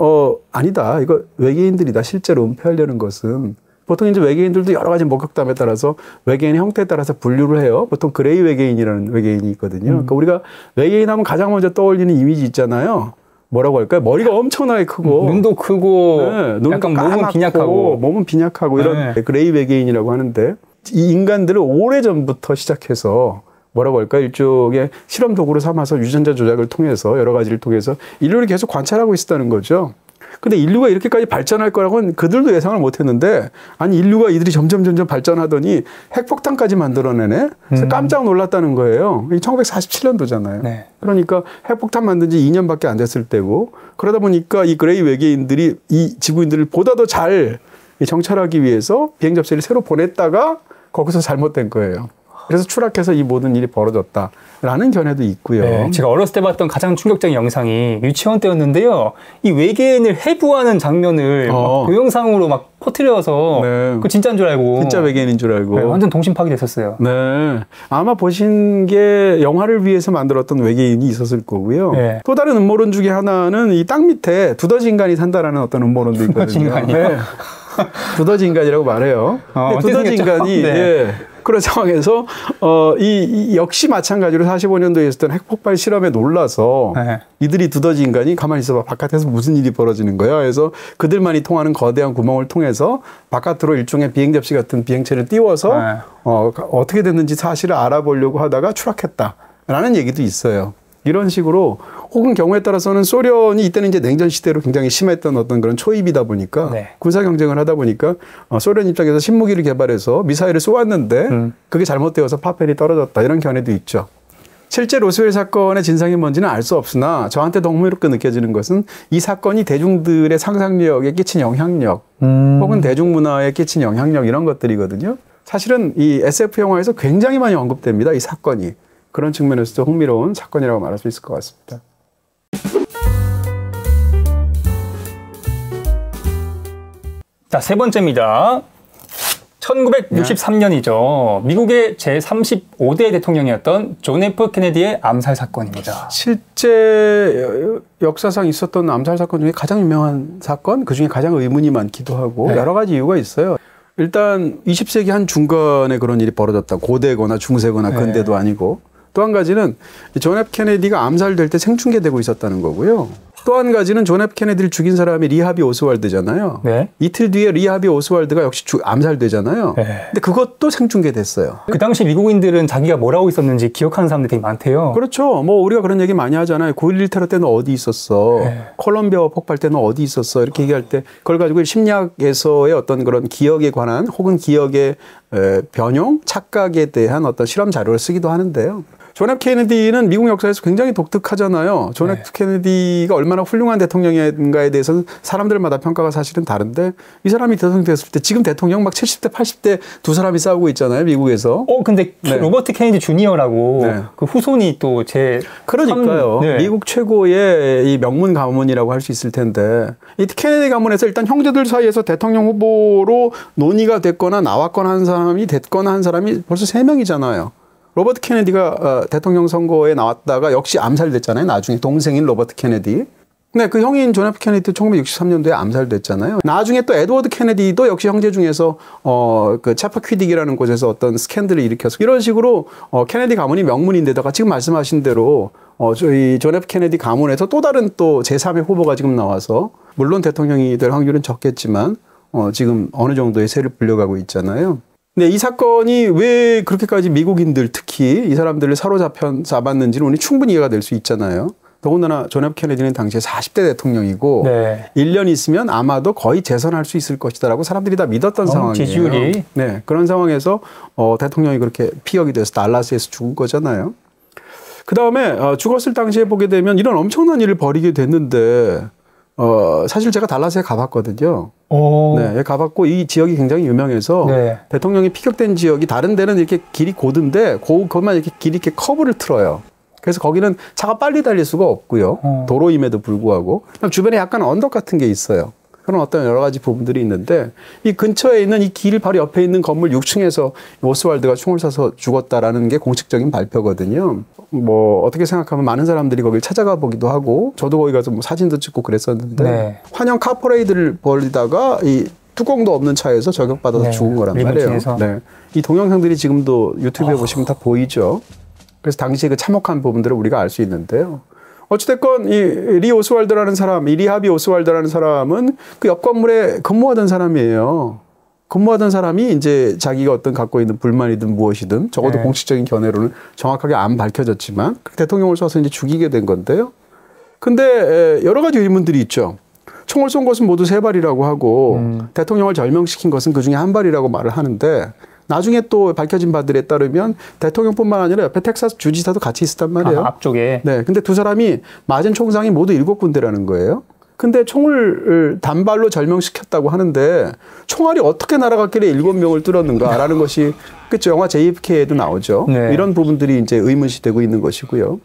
S2: 아니다. 이거 외계인들이다. 실제로 은폐하려는 것은. 보통 이제 외계인들도 여러 가지 목격담에 따라서 외계인의 형태에 따라서 분류를 해요. 보통 그레이 외계인이라는 외계인이 있거든요. 그러니까 우리가 외계인 하면 가장 먼저 떠올리는 이미지 있잖아요. 뭐라고 할까요? 머리가 엄청나게 크고
S1: 눈도 크고 네,
S2: 약간 몸은 빈약하고 이런 네. 그레이 외계인이라고 하는데 이 인간들을 오래전부터 시작해서 뭐라고 할까요? 일종의 실험 도구로 삼아서 유전자 조작을 통해서 여러 가지를 통해서 인류를 계속 관찰하고 있었다는 거죠. 근데 인류가 이렇게까지 발전할 거라고는 그들도 예상을 못 했는데 아니 인류가 이들이 점점 발전하더니 핵폭탄까지 만들어내네. 그래서 깜짝 놀랐다는 거예요. 1947년도잖아요. 네. 그러니까 핵폭탄 만든 지 2년밖에 안 됐을 때고 그러다 보니까 이 그레이 외계인들이 이 지구인들을 보다 더 잘 정찰하기 위해서 비행 접시를 새로 보냈다가 거기서 잘못된 거예요. 그래서 추락해서 이 모든 일이 벌어졌다라는 견해도 있고요.
S1: 네, 제가 어렸을 때 봤던 가장 충격적인 영상이 유치원 때였는데요. 이 외계인을 해부하는 장면을 막 동영상으로 막 퍼뜨려서 네. 그 진짜인 줄 알고.
S2: 진짜 외계인인 줄 알고.
S1: 네, 완전 동심파괴 됐었어요.
S2: 네. 아마 보신 게 영화를 위해서 만들었던 외계인이 있었을 거고요. 네. 또 다른 음모론 중에 하나는 이 땅 밑에 두더지 인간이 산다라는 어떤 음모론도 있거든요.
S1: 두더지 인간이요? 네.
S2: 두더지 인간이라고 말해요. 근데 두더지 인간이
S1: 네.
S2: 예, 그런 상황에서 이 역시 마찬가지로 45년도에 있었던 핵폭발 실험에 놀라서
S1: 네.
S2: 이들이 두더지 인간이 가만히 있어봐 바깥에서 무슨 일이 벌어지는 거야. 그래서 그들만이 통하는 거대한 구멍을 통해서 바깥으로 일종의 비행 접시 같은 비행체를 띄워서
S1: 네.
S2: 어떻게 됐는지 사실을 알아보려고 하다가 추락했다라는 얘기도 있어요. 이런 식으로 혹은 경우에 따라서는 소련이 이때는 이제 냉전 시대로 굉장히 심했던 어떤 그런 초입이다 보니까
S1: 네.
S2: 군사 경쟁을 하다 보니까 소련 입장에서 신무기를 개발해서 미사일을 쏘았는데 그게 잘못되어서 파편이 떨어졌다 이런 견해도 있죠. 실제 로스웰 사건의 진상이 뭔지는 알 수 없으나 저한테 너무 흥미롭게 느껴지는 것은 이 사건이 대중들의 상상력에 끼친 영향력 혹은 대중문화에 끼친 영향력 이런 것들이거든요. 사실은 이 SF 영화에서 굉장히 많이 언급됩니다. 이 사건이. 그런 측면에서도 흥미로운 사건이라고 말할 수 있을 것 같습니다.
S1: 자, 세 번째입니다. 1963년이죠. 미국의 제35대 대통령이었던 존 F 케네디의 암살 사건입니다.
S2: 실제 역사상 있었던 암살 사건 중에 가장 유명한 사건, 그중에 가장 의문이 많기도 하고
S1: 네.
S2: 여러 가지 이유가 있어요. 일단 20세기 한 중간에 그런 일이 벌어졌다. 고대거나 중세거나 근대도 아니고. 또 한 가지는 존 F 케네디가 암살될 때 생중계되고 있었다는 거고요. 또 한 가지는 존 F 케네디를 죽인 사람이 리 하비 오스왈드잖아요.
S1: 네.
S2: 이틀 뒤에 리 하비 오스왈드가 역시 암살되잖아요.
S1: 네.
S2: 근데 그것도 생중계됐어요.
S1: 그 당시 미국인들은 자기가 뭘 하고 있었는지 기억하는 사람들이 되게 많대요.
S2: 그렇죠. 뭐 우리가 그런 얘기 많이 하잖아요. 9.11 테러 때는 어디 있었어?
S1: 네.
S2: 콜롬비아 폭발 때는 어디 있었어? 이렇게 얘기할 때 그걸 가지고 심리학에서의 어떤 그런 기억에 관한 혹은 기억의 변형, 착각에 대한 어떤 실험 자료를 쓰기도 하는데요. 존 F 케네디는 미국 역사에서 굉장히 독특하잖아요. 존 F 케네디가 얼마나 훌륭한 대통령인가에 대해서는 사람들마다 평가가 사실은 다른데 이 사람이 대통령 됐을 때 지금 대통령 막 70대, 80대 두 사람이 싸우고 있잖아요. 미국에서.
S1: 근데
S2: 네.
S1: 로버트 케네디 주니어라고
S2: 네.
S1: 그 후손이 또
S2: 그러니까요.
S1: 네.
S2: 미국 최고의 이 명문 가문이라고 할 수 있을 텐데 이 케네디 가문에서 일단 형제들 사이에서 대통령 후보로 논의가 됐거나 나왔거나 한 사람이 벌써 3명이잖아요. 로버트 케네디가 대통령 선거에 나왔다가 역시 암살됐잖아요. 나중에 동생인 로버트 케네디. 네, 그 형인 존 F 케네디도 1963년도에 암살됐잖아요. 나중에 또 에드워드 케네디도 역시 형제 중에서 그 차퍼퀴딕이라는 곳에서 어떤 스캔들을 일으켜서 이런 식으로 케네디 가문이 명문인데다가 지금 말씀하신 대로 저희 존 F 케네디 가문에서 또 다른 또 제3의 후보가 지금 나와서 물론 대통령이 될 확률은 적겠지만 지금 어느 정도의 세를 불려가고 있잖아요. 근데 이 사건이 왜 그렇게까지 미국인들 특히 이 사람들을 사로잡았는지는 우리 충분히 이해가 될 수 있잖아요. 더군다나 존 F 케네디는 당시에 40대 대통령이고
S1: 네.
S2: 1년 있으면 아마도 거의 재선할 수 있을 것이다라고 사람들이 다 믿었던 상황이에요.
S1: 지지율이.
S2: 네, 그런 상황에서 대통령이 그렇게 피격이 돼서 달라스에서 죽은 거잖아요. 그다음에 죽었을 당시에 보게 되면 이런 엄청난 일을 벌이게 됐는데 사실 제가 달라스에 가봤거든요. 네, 가봤고 이 지역이 굉장히 유명해서
S1: 네.
S2: 대통령이 피격된 지역이 다른 데는 이렇게 길이 고든데 그것만 이렇게 길이 이렇게 커브를 틀어요. 그래서 거기는 차가 빨리 달릴 수가 없고요. 도로임에도 불구하고 주변에 약간 언덕 같은 게 있어요. 그런 어떤 여러 가지 부분들이 있는데 이 근처에 있는 이 길 바로 옆에 있는 건물 6층에서 오스왈드가 총을 쏴서 죽었다라는 게 공식적인 발표거든요. 뭐 어떻게 생각하면 많은 사람들이 거길 찾아가 보기도 하고 저도 거기 가서 뭐 사진도 찍고 그랬었는데
S1: 네.
S2: 환영 카퍼레이드를 벌이다가 이 뚜껑도 없는 차에서 저격받아서
S1: 네.
S2: 죽은 거란 말이에요.
S1: 리무진에서.
S2: 네. 이 동영상들이 지금도 유튜브에 보시면 다 보이죠. 그래서 당시에 그 참혹한 부분들을 우리가 알 수 있는데요. 어찌됐건 이 리 오스왈드라는 사람, 이 리하비 오스왈드라는 사람은 그 옆 건물에 근무하던 사람이에요. 근무하던 사람이 이제 자기가 어떤 갖고 있는 불만이든 무엇이든 적어도
S1: 네.
S2: 공식적인 견해로는 정확하게 안 밝혀졌지만 대통령을 쏴서 이제 죽이게 된 건데요. 근데 여러 가지 의문들이 있죠. 총을 쏜 것은 모두 3발이라고 하고 대통령을 절명시킨 것은 그중에 1발이라고 말을 하는데 나중에 또 밝혀진 바들에 따르면 대통령뿐만 아니라 옆에 텍사스 주지사도 같이 있었단 말이에요.
S1: 앞쪽에.
S2: 네. 근데 두 사람이 맞은 총상이 모두 7군데라는 거예요. 근데 총을 단발로 절명시켰다고 하는데 총알이 어떻게 날아갔길래 7명을 뚫었는가라는 것이 그렇죠. 영화 JFK에도 나오죠.
S1: 네.
S2: 이런 부분들이 이제 의문시되고 있는 것이고요.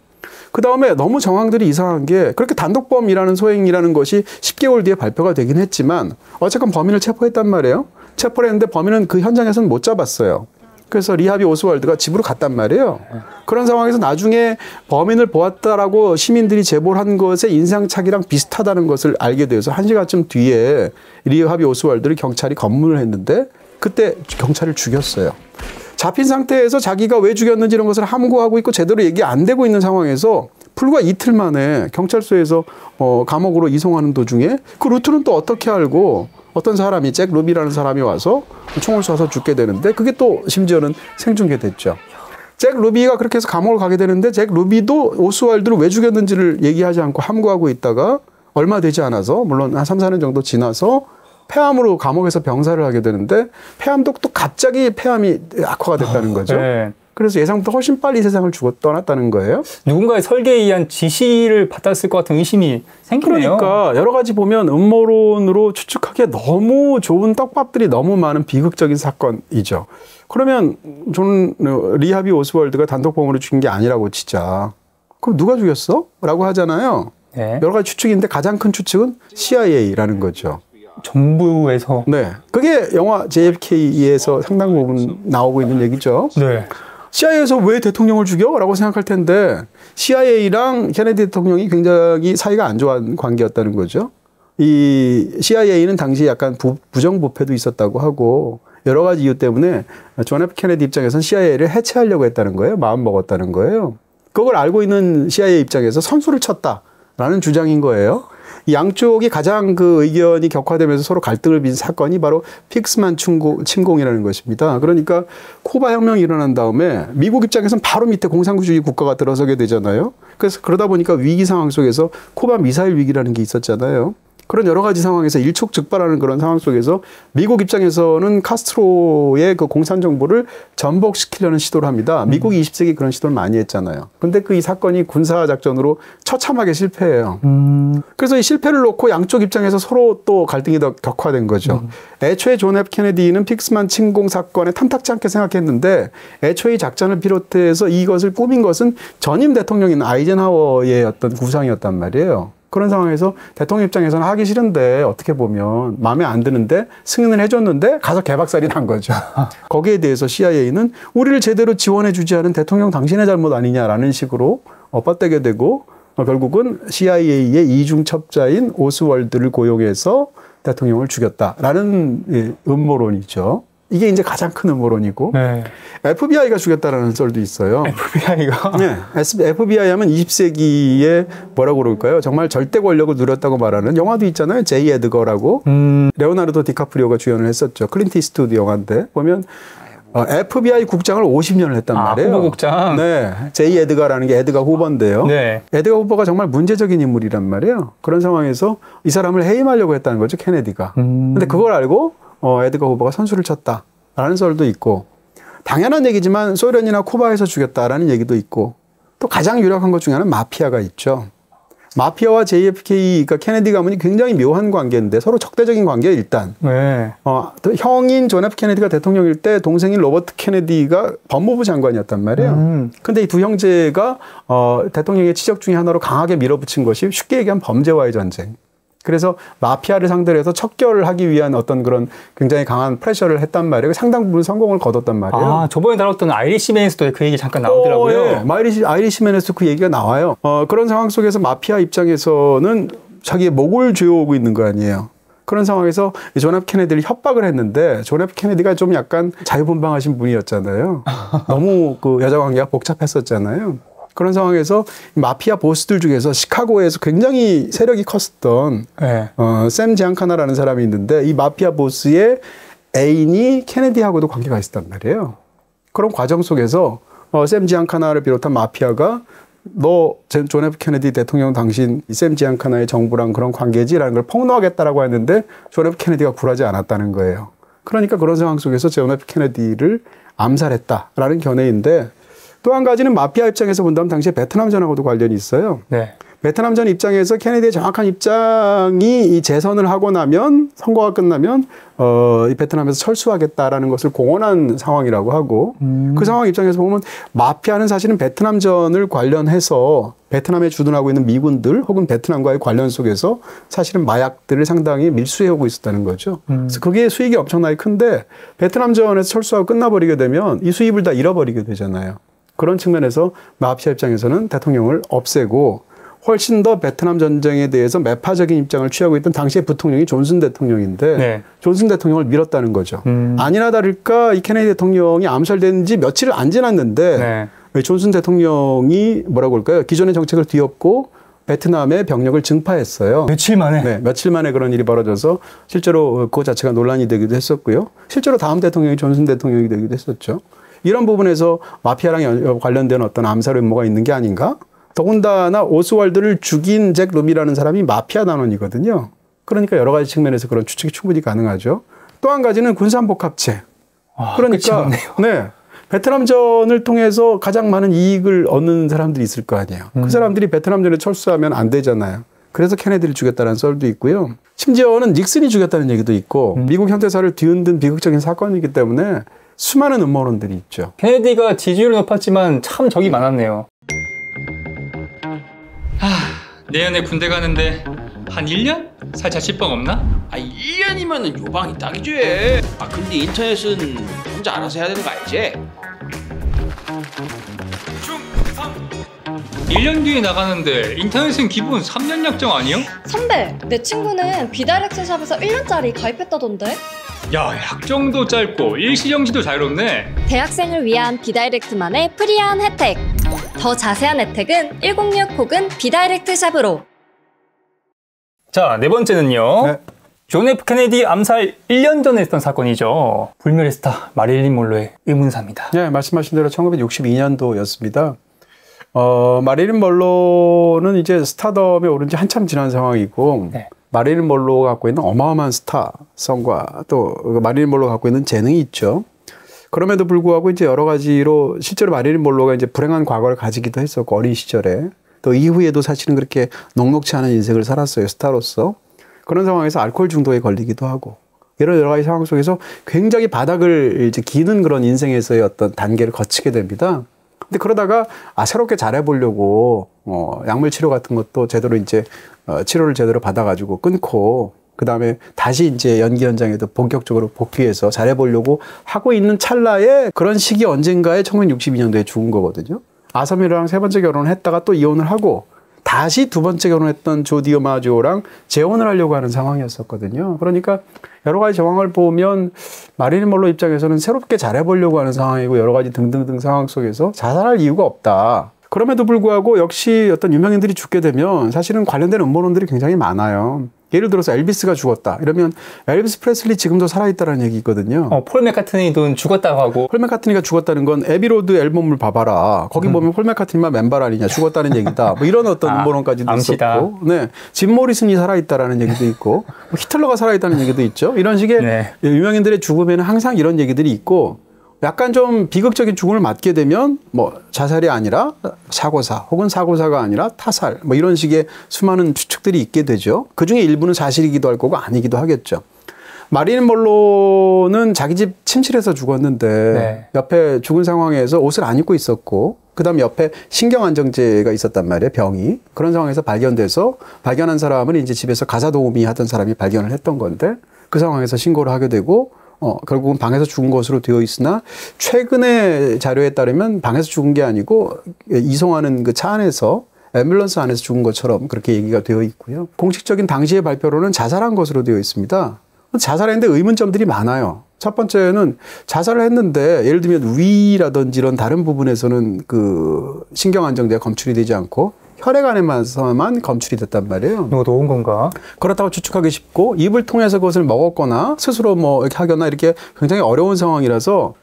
S2: 그 다음에 너무 정황들이 이상한 게 그렇게 단독범이라는 소행이라는 것이 10개월 뒤에 발표가 되긴 했지만 어쨌건 범인을 체포했단 말이에요. 체포를 했는데 범인은 그 현장에서는 못 잡았어요. 그래서 리하비 오스왈드가 집으로 갔단 말이에요. 그런 상황에서 나중에 범인을 보았다라고 시민들이 제보를 한 것의 인상착의랑 비슷하다는 것을 알게 돼서 1시간쯤 뒤에 리하비 오스왈드를 경찰이 검문을 했는데 그때 경찰을 죽였어요. 잡힌 상태에서 자기가 왜 죽였는지 이런 것을 함구하고 있고 제대로 얘기 안 되고 있는 상황에서 불과 이틀 만에 경찰서에서 감옥으로 이송하는 도중에 그 루트는 또 어떻게 알고 어떤 사람이 잭 루비라는 사람이 와서 총을 쏴서 죽게 되는데 그게 또 심지어는 생중계됐죠. 잭 루비가 그렇게 해서 감옥을 가게 되는데 잭 루비도 오스왈드를 왜 죽였는지를 얘기하지 않고 함구하고 있다가 얼마 되지 않아서 물론 한 3, 4년 정도 지나서 폐암으로 감옥에서 병사를 하게 되는데 폐암도 또 갑자기 폐암이 악화가 됐다는 거죠.
S1: 네.
S2: 그래서 예상보다 훨씬 빨리 세상을 떠났다는 거예요.
S1: 누군가의 설계에 의한 지시를 받았을 것 같은 의심이 생기네요.
S2: 그러니까 여러 가지 보면 음모론으로 추측하기에 너무 좋은 떡밥들이 너무 많은 비극적인 사건이죠. 그러면 저는 리하비 오스월드가 단독 범으로 죽인 게 아니라고 치자. 그럼 누가 죽였어? 라고 하잖아요.
S1: 네.
S2: 여러 가지 추측인데 가장 큰 추측은 CIA라는 거죠.
S1: 정부에서.
S2: 네. 그게 영화 JFK에서 상당 부분 나오고 있는 얘기죠.
S1: 네.
S2: CIA에서 왜 대통령을 죽여? 라고 생각할 텐데 CIA랑 케네디 대통령이 굉장히 사이가 안 좋은 관계였다는 거죠. 이 CIA는 당시 약간 부정부패도 있었다고 하고 여러 가지 이유 때문에 존 F 케네디 입장에서는 CIA를 해체하려고 했다는 거예요. 마음 먹었다는 거예요. 그걸 알고 있는 CIA 입장에서 선수를 쳤다라는 주장인 거예요. 양쪽이 가장 그 의견이 격화되면서 서로 갈등을 빚은 사건이 바로 픽스만 침공이라는 것입니다. 그러니까 쿠바 혁명이 일어난 다음에 미국 입장에서는 바로 밑에 공산주의 국가가 들어서게 되잖아요. 그래서 그러다 보니까 위기 상황 속에서 쿠바 미사일 위기라는 게 있었잖아요. 그런 여러 가지 상황에서 일촉즉발하는 그런 상황 속에서 미국 입장에서는 카스트로의 그 공산 정부를 전복시키려는 시도를 합니다. 미국이 20세기 그런 시도를 많이 했잖아요. 근데 그 이 사건이 군사 작전으로 처참하게 실패해요. 그래서 이 실패를 놓고 양쪽 입장에서 서로 또 갈등이 더 격화된 거죠. 애초에 존 F 케네디는 픽스만 침공 사건에 탐탁지 않게 생각했는데 애초에 이 작전을 비롯해서 이것을 꾸민 것은 전임 대통령인 아이젠하워의 어떤 구상이었단 말이에요. 그런 상황에서 대통령 입장에서는 하기 싫은데 어떻게 보면 마음에 안 드는데 승인을 해줬는데 가서 개박살이 난 거죠. 거기에 대해서 CIA는 우리를 제대로 지원해 주지 않은 대통령 당신의 잘못 아니냐라는 식으로 엇받대게 되고 결국은 CIA의 이중첩자인 오스월드를 고용해서 대통령을 죽였다라는 음모론이죠. 이게 이제 가장 큰 음모론이고 네. FBI가 죽였다라는 썰도 있어요.
S1: FBI가?
S2: 네. FBI 하면 20세기에 뭐라고 그럴까요? 정말 절대 권력을 누렸다고 말하는 영화도 있잖아요. 제이 에드거라고. 레오나르도 디카프리오가 주연을 했었죠. 클린트 이스트우드 영화인데 보면 FBI 국장을 50년을 했단 말이에요.
S1: 후보국장?
S2: 네. 제이 에드거라는 게 에드가 후보인데요.
S1: 네.
S2: 에드가 후보가 정말 문제적인 인물이란 말이에요. 그런 상황에서 이 사람을 해임하려고 했다는 거죠. 케네디가. 근데 그걸 알고 에드가 후보가 선수를 쳤다라는 썰도 있고 당연한 얘기지만 소련이나 쿠바에서 죽였다라는 얘기도 있고 또 가장 유력한 것 중에 하나는 마피아가 있죠. 마피아와 JFK, 그러니까 케네디 가문이 굉장히 묘한 관계인데 서로 적대적인 관계예요, 일단.
S1: 네.
S2: 또 형인 존 F 케네디가 대통령일 때 동생인 로버트 케네디가 법무부 장관이었단 말이에요. 근데 이 두 형제가 대통령의 지적 중에 하나로 강하게 밀어붙인 것이 쉽게 얘기하면 범죄와의 전쟁. 그래서 마피아를 상대로 해서 척결을 하기 위한 어떤 그런 굉장히 강한 프레셔를 했단 말이에요. 상당 부분 성공을 거뒀단 말이에요.
S1: 아, 저번에 다뤘던 아이리시맨에서도 그 얘기 잠깐 나오더라고요.
S2: 네. 아이리시맨에서 그 얘기가 나와요. 그런 상황 속에서 마피아 입장에서는 자기의 목을 죄어오고 있는 거 아니에요. 그런 상황에서 존 F 케네디를 협박을 했는데 존 F 케네디가 좀 약간 자유분방하신 분이었잖아요. 너무 그 여자 관계가 복잡했었잖아요. 그런 상황에서 마피아 보스들 중에서 시카고에서 굉장히 세력이 컸었던 네. 샘 지안카나라는 사람이 있는데 이 마피아 보스의 애인이 케네디하고도 관계가 있었단 말이에요. 그런 과정 속에서 샘 지안카나를 비롯한 마피아가 너 존 F 케네디 대통령 당신 샘 지안카나의 정부랑 그런 관계지라는 걸 폭로하겠다라고 했는데 존 F 케네디가 굴하지 않았다는 거예요. 그러니까 그런 상황 속에서 존 F 케네디를 암살했다라는 견해인데 또 한 가지는 마피아 입장에서 본다면 당시에 베트남 전하고도 관련이 있어요. 네. 베트남전 입장에서 케네디의 정확한 입장이 이 재선을 하고 나면 선거가 끝나면 이 베트남에서 철수하겠다라는 것을 공언한 상황이라고 하고 그 상황 입장에서 보면 마피아는 사실은 베트남전을 관련해서 베트남에 주둔하고 있는 미군들 혹은 베트남과의 관련 속에서 사실은 마약들을 상당히 밀수해오고 있었다는 거죠. 그래서 그게 수익이 엄청나게 큰데 베트남전에서 철수하고 끝나버리게 되면 이 수입을 다 잃어버리게 되잖아요. 그런 측면에서 마피아 입장에서는 대통령을 없애고 훨씬 더 베트남 전쟁에 대해서 매파적인 입장을 취하고 있던 당시의 부통령이 존슨 대통령인데 네. 존슨 대통령을 밀었다는 거죠. 아니나 다를까 이 케네디 대통령이 암살된 지 며칠을 안 지났는데 네. 존슨 대통령이 뭐라고 할까요? 기존의 정책을 뒤엎고 베트남의 병력을 증파했어요.
S1: 며칠 만에?
S2: 네, 며칠 만에 그런 일이 벌어져서 실제로 그거 자체가 논란이 되기도 했었고요. 실제로 다음 대통령이 존슨 대통령이 되기도 했었죠. 이런 부분에서 마피아랑 관련된 어떤 암살 음모가 있는 게 아닌가? 더군다나 오스왈드를 죽인 잭 루비라는 사람이 마피아 단원이거든요. 그러니까 여러 가지 측면에서 그런 추측이 충분히 가능하죠. 또 한 가지는 군산복합체. 그러니까 네, 베트남전을 통해서 가장 많은 이익을 얻는 사람들이 있을 거 아니에요. 그 사람들이 베트남전에 철수하면 안 되잖아요. 그래서 케네디를 죽였다는 썰도 있고요. 심지어는 닉슨이 죽였다는 얘기도 있고 미국 현대사를 뒤흔든 비극적인 사건이기 때문에 수많은 음모론들이 있죠.
S1: 케네디가 지지율이 높았지만 참 적이 많았네요. 내년에 군대 가는데 한 1년? 살짝 식빵 없나?
S3: 1년이면은 요방이 딱이지. 근데 인터넷은 혼자 알아서 해야 되는 거 알지?
S1: 1년 뒤에 나가는데 인터넷은 기본 3년 약정 아니요?
S4: 선배, 내 친구는 비다이렉트 샵에서 1년짜리 가입했다던데?
S1: 야, 약정도 짧고 일시정지도 자유롭네.
S4: 대학생을 위한 비다이렉트만의 프리한 혜택. 더 자세한 혜택은 106 혹은 비다이렉트 샵으로.
S1: 자, 네 번째는요. 네. 존 F 케네디 암살 1년 전에 했던 사건이죠. 불멸의 스타 마릴린 먼로의 의문사입니다.
S2: 네, 말씀하신 대로 1962년도였습니다. 마릴린 먼로는 이제 스타덤에 오른 지 한참 지난 상황이고 네. 마릴린 먼로가 갖고 있는 어마어마한 스타성과 또 마릴린 먼로가 갖고 있는 재능이 있죠. 그럼에도 불구하고 이제 여러 가지로 실제로 마릴린 먼로가 이제 불행한 과거를 가지기도 했었고 어린 시절에 또 이후에도 사실은 그렇게 녹록치 않은 인생을 살았어요. 스타로서. 그런 상황에서 알코올 중독에 걸리기도 하고 이런 여러 가지 상황 속에서 굉장히 바닥을 이제 기는 그런 인생에서의 어떤 단계를 거치게 됩니다. 근데 그러다가 새롭게 잘해보려고 약물 치료 같은 것도 제대로 이제 치료를 제대로 받아가지고 끊고 그 다음에 다시 이제 연기 현장에도 본격적으로 복귀해서 잘해보려고 하고 있는 찰나에 그런 시기 언젠가에 1962년도에 죽은 거거든요. 아섬이랑 세 번째 결혼을 했다가 또 이혼을 하고 다시 두 번째 결혼했던 조 디오마지오랑 재혼을 하려고 하는 상황이었었거든요. 그러니까 여러 가지 정황을 보면 마릴린 먼로 입장에서는 새롭게 잘해보려고 하는 상황이고 여러 가지 등등등 상황 속에서 자살할 이유가 없다. 그럼에도 불구하고 역시 어떤 유명인들이 죽게 되면 사실은 관련된 음모론들이 굉장히 많아요. 예를 들어서 엘비스가 죽었다. 이러면 엘비스 프레슬리 지금도 살아있다는 얘기 있거든요.
S1: 폴 맥카트니도 죽었다고 하고.
S2: 폴 맥카트니가 죽었다는 건 에비로드 앨범을 봐봐라. 거기 보면 폴 맥카트니만 맨발 아니냐. 죽었다는 얘기다. 뭐 이런 어떤 음모론까지도 있었고. 네. 짐 모리슨이 살아있다라는 얘기도 있고. 히틀러가 살아있다는 얘기도 있죠. 이런 식의 네. 유명인들의 죽음에는 항상 이런 얘기들이 있고 약간 좀 비극적인 죽음을 맞게 되면 뭐 자살이 아니라 사고사 혹은 사고사가 아니라 타살 뭐 이런 식의 수많은 추측들이 있게 되죠. 그중에 일부는 사실이기도 할 거고 아니기도 하겠죠. 마릴린 먼로는 자기 집 침실에서 죽었는데 네. 옆에 죽은 상황에서 옷을 안 입고 있었고 그다음에 옆에 신경안정제가 있었단 말이에요. 병이. 그런 상황에서 발견돼서 발견한 사람은 이제 집에서 가사도우미 하던 사람이 발견을 했던 건데 그 상황에서 신고를 하게 되고 결국은 방에서 죽은 것으로 되어 있으나 최근의 자료에 따르면 방에서 죽은 게 아니고 이송하는 그 차 안에서 앰뷸런스 안에서 죽은 것처럼 그렇게 얘기가 되어 있고요. 공식적인 당시의 발표로는 자살한 것으로 되어 있습니다. 자살했는데 의문점들이 많아요. 첫 번째는 자살을 했는데 예를 들면 위라든지 이런 다른 부분에서는 그 신경안정제가 검출이 되지 않고 혈액 안에서만 검출이 됐단 말이에요.
S1: 이거 놓은 건가?
S2: 그렇다고 추측하기 쉽고 입을 통해서 그것을 먹었거나 스스로 뭐 이렇게 하거나 이렇게 굉장히 어려운 상황이라서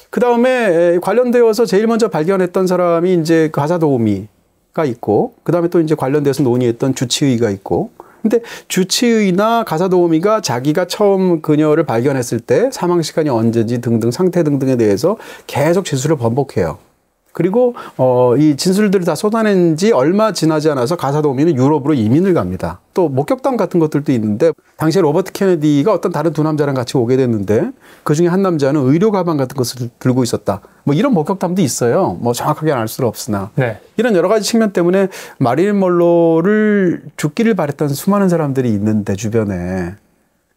S2: 그 다음에 관련되어서 제일 먼저 발견했던 사람이 이제 가사도우미가 있고 그 다음에 또 이제 관련돼서 논의했던 주치의가 있고 근데 주치의나 가사도우미가 자기가 처음 그녀를 발견했을 때 사망 시간이 언제인지 등등 상태 등등에 대해서 계속 진술을 번복해요. 그리고 이 진술들을 다 쏟아낸 지 얼마 지나지 않아서 가사도우미는 유럽으로 이민을 갑니다. 또 목격담 같은 것들도 있는데 당시에 로버트 케네디가 어떤 다른 두 남자랑 같이 오게 됐는데 그중에 한 남자는 의료 가방 같은 것을 들고 있었다. 뭐 이런 목격담도 있어요. 뭐 정확하게 알 수는 없으나
S1: 네.
S2: 이런 여러 가지 측면 때문에 마릴린 먼로를 죽기를 바랬던 수많은 사람들이 있는데 주변에